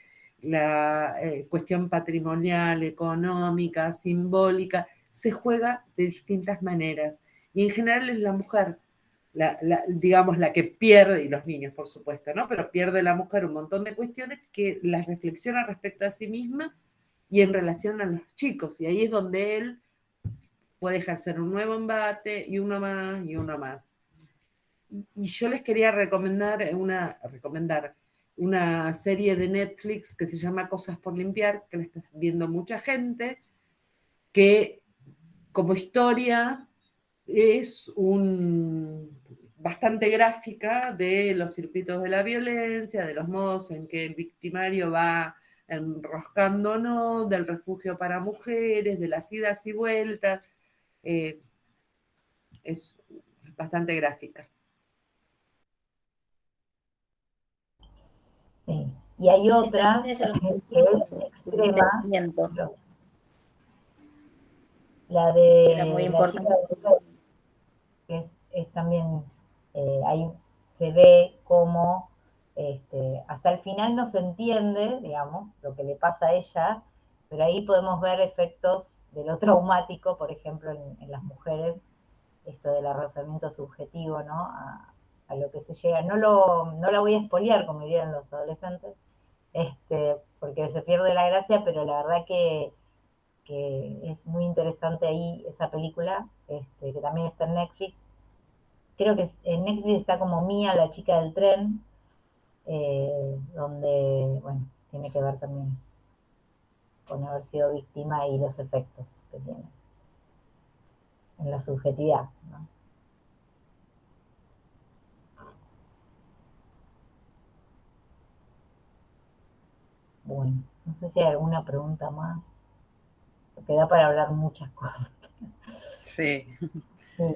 la cuestión patrimonial, económica, simbólica, se juega de distintas maneras. Y en general es la mujer, digamos, la que pierde, y los niños, por supuesto, ¿no? Pero pierde la mujer un montón de cuestiones que las reflexiona respecto a sí misma y en relación a los chicos. Y ahí es donde él puede ejercer un nuevo embate y uno más y uno más. Y yo les quería recomendar una serie de Netflix que se llama Cosas por limpiar, que la está viendo mucha gente, que como historia es bastante gráfica de los circuitos de la violencia, de los modos en que el victimario va enroscando o no, del refugio para mujeres, de las idas y vueltas. Es bastante gráfica. Sí. Y hay Sí, otra también es algo que es de extrema, seguimiento, la que era muy de la chica importante. que es también, ahí se ve cómo hasta el final no se entiende, digamos, lo que le pasa a ella, pero ahí podemos ver efectos de lo traumático, por ejemplo, en las mujeres, esto del arrasamiento subjetivo, ¿no? A lo que se llega. No la voy a espolear, como dirían los adolescentes, porque se pierde la gracia, pero la verdad que es muy interesante ahí esa película, que también está en Netflix. Creo que en Netflix está como Mía, la chica del tren, donde, bueno, tiene que ver también con haber sido víctima y los efectos que tiene en la subjetividad, ¿no? Bueno, no sé si hay alguna pregunta más, porque da para hablar muchas cosas. Sí. Sí,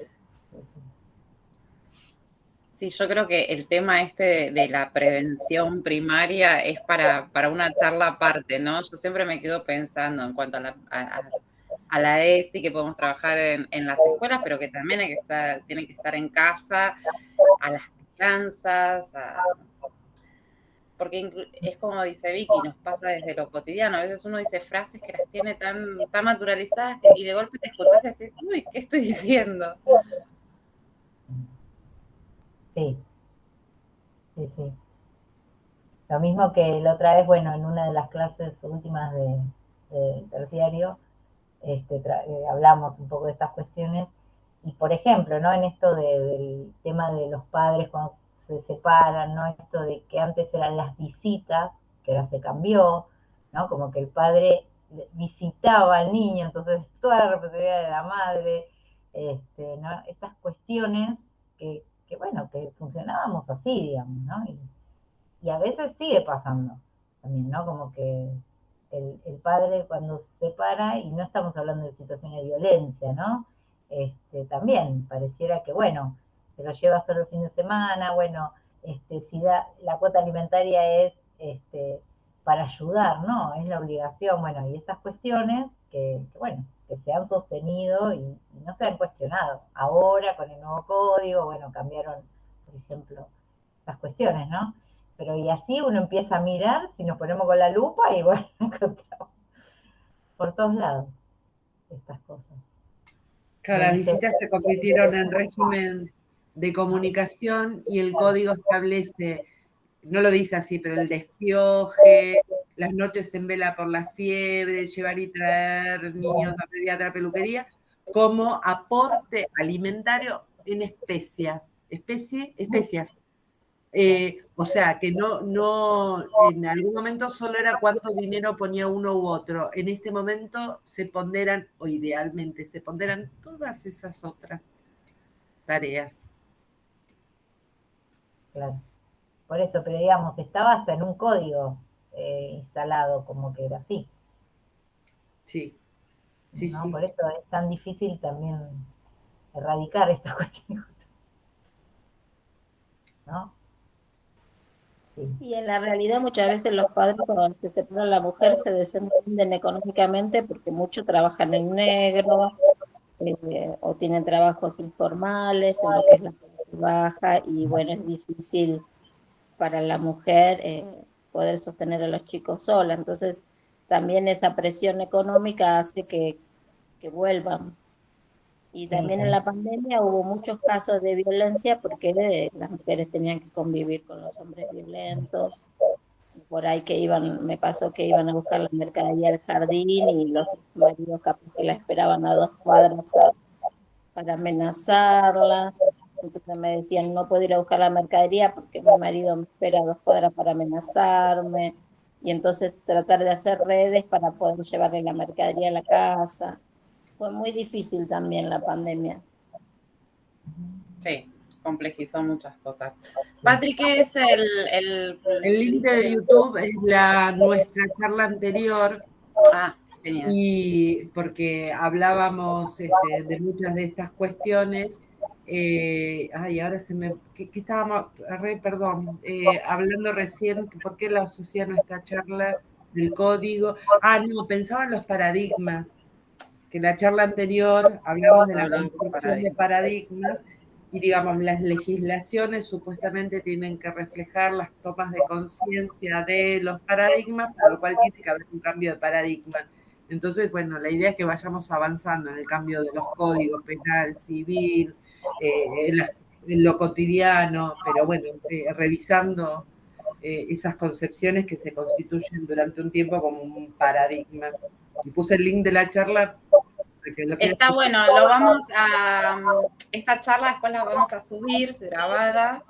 Sí, yo creo que el tema este de la prevención primaria es para una charla aparte, ¿no? Yo siempre me quedo pensando en cuanto a la ESI, que podemos trabajar en las escuelas, pero que también tiene que estar en casa, a las crianzas, porque es como dice Vicky, nos pasa desde lo cotidiano. A veces uno dice frases que las tiene tan naturalizadas y de golpe te escuchás y decís, uy, ¿qué estoy diciendo? sí, sí, sí. Lo mismo que la otra vez, bueno, en una de las clases últimas de terciario, hablamos un poco de estas cuestiones. Y por ejemplo, ¿no? En esto del tema de los padres cuando se separan, ¿no? Esto de que antes eran las visitas, que ahora se cambió, ¿no? Como que el padre visitaba al niño, entonces toda la responsabilidad de la madre, ¿no? Estas cuestiones bueno, que funcionábamos así, digamos, ¿no? Y a veces sigue pasando también, ¿no? Como que el padre cuando se separa, y no estamos hablando de situaciones de violencia, ¿no? También pareciera que, bueno, se lo lleva solo el fin de semana, bueno, si la cuota alimentaria es para ayudar, ¿no? Es la obligación, bueno, y estas cuestiones bueno, que se han sostenido y no se han cuestionado. Ahora con el nuevo código, bueno, cambiaron, por ejemplo, las cuestiones, ¿no? Pero y así uno empieza a mirar, si nos ponemos con la lupa, y bueno, encontramos por todos lados estas cosas. Claro, las visitas se convirtieron en régimen de comunicación y el código establece, no lo dice así, pero el despioje, las noches en vela por la fiebre, llevar y traer niños a pediatra, peluquería, como aporte alimentario en especias. O sea, que no, en algún momento solo era cuánto dinero ponía uno u otro. En este momento se ponderan, o idealmente se ponderan todas esas otras tareas. Claro. Por eso, pero digamos, estaba hasta en un código instalado, como que era así, Sí, sí, ¿no? sí. Por eso es tan difícil también erradicar estas cuestiones, ¿no? Sí, Y en la realidad muchas veces los padres cuando se separa la mujer se desentienden económicamente porque muchos trabajan en negro, o tienen trabajos informales en lo que es la parte baja y bueno, es difícil para la mujer poder sostener a los chicos sola. Entonces también esa presión económica hace que vuelvan. Y sí, también en también. la pandemia hubo muchos casos de violencia porque las mujeres tenían que convivir con los hombres violentos. por ahí que me pasó que iban a buscar la mercadería al jardín y los maridos capaz que la esperaban a 2 cuadras para amenazarlas. Entonces me decían, no puedo ir a buscar la mercadería porque mi marido me espera a 2 cuadras para amenazarme. Y entonces tratar de hacer redes para poder llevarle la mercadería a la casa. Fue muy difícil también la pandemia. Sí, complejizó muchas cosas. Patri, ¿qué es El link de YouTube es nuestra charla anterior. Ah, genial. Y porque hablábamos de muchas de estas cuestiones. Ahora ¿qué estábamos? Perdón, hablando recién, ¿por qué la asocian a esta charla del código? No, pensaba en los paradigmas, que la charla anterior hablamos de la construcción de paradigmas y, digamos, las legislaciones supuestamente tienen que reflejar las tomas de conciencia de los paradigmas, para lo cual tiene que haber un cambio de paradigma. Entonces, bueno, la idea es que vayamos avanzando en el cambio de los códigos penal, civil, en lo cotidiano, pero bueno, revisando esas concepciones que se constituyen durante un tiempo como un paradigma. Y puse el link de la charla. Está bueno, esta charla después la vamos a subir grabada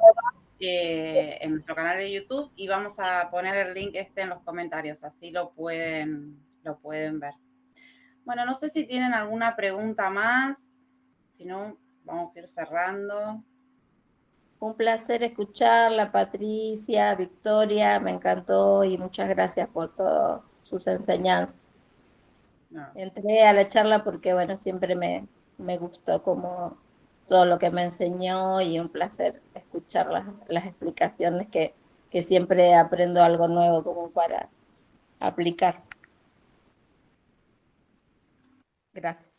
en nuestro canal de YouTube y vamos a poner el link en los comentarios, así lo pueden ver. Bueno, no sé si tienen alguna pregunta más, si no, vamos a ir cerrando. Un placer escucharla, Patricia, Victoria, me encantó y muchas gracias por todas sus enseñanzas. No. Entré a la charla porque, bueno, siempre me gustó como todo lo que me enseñó y un placer escuchar las explicaciones que siempre aprendo algo nuevo como para aplicar. Gracias.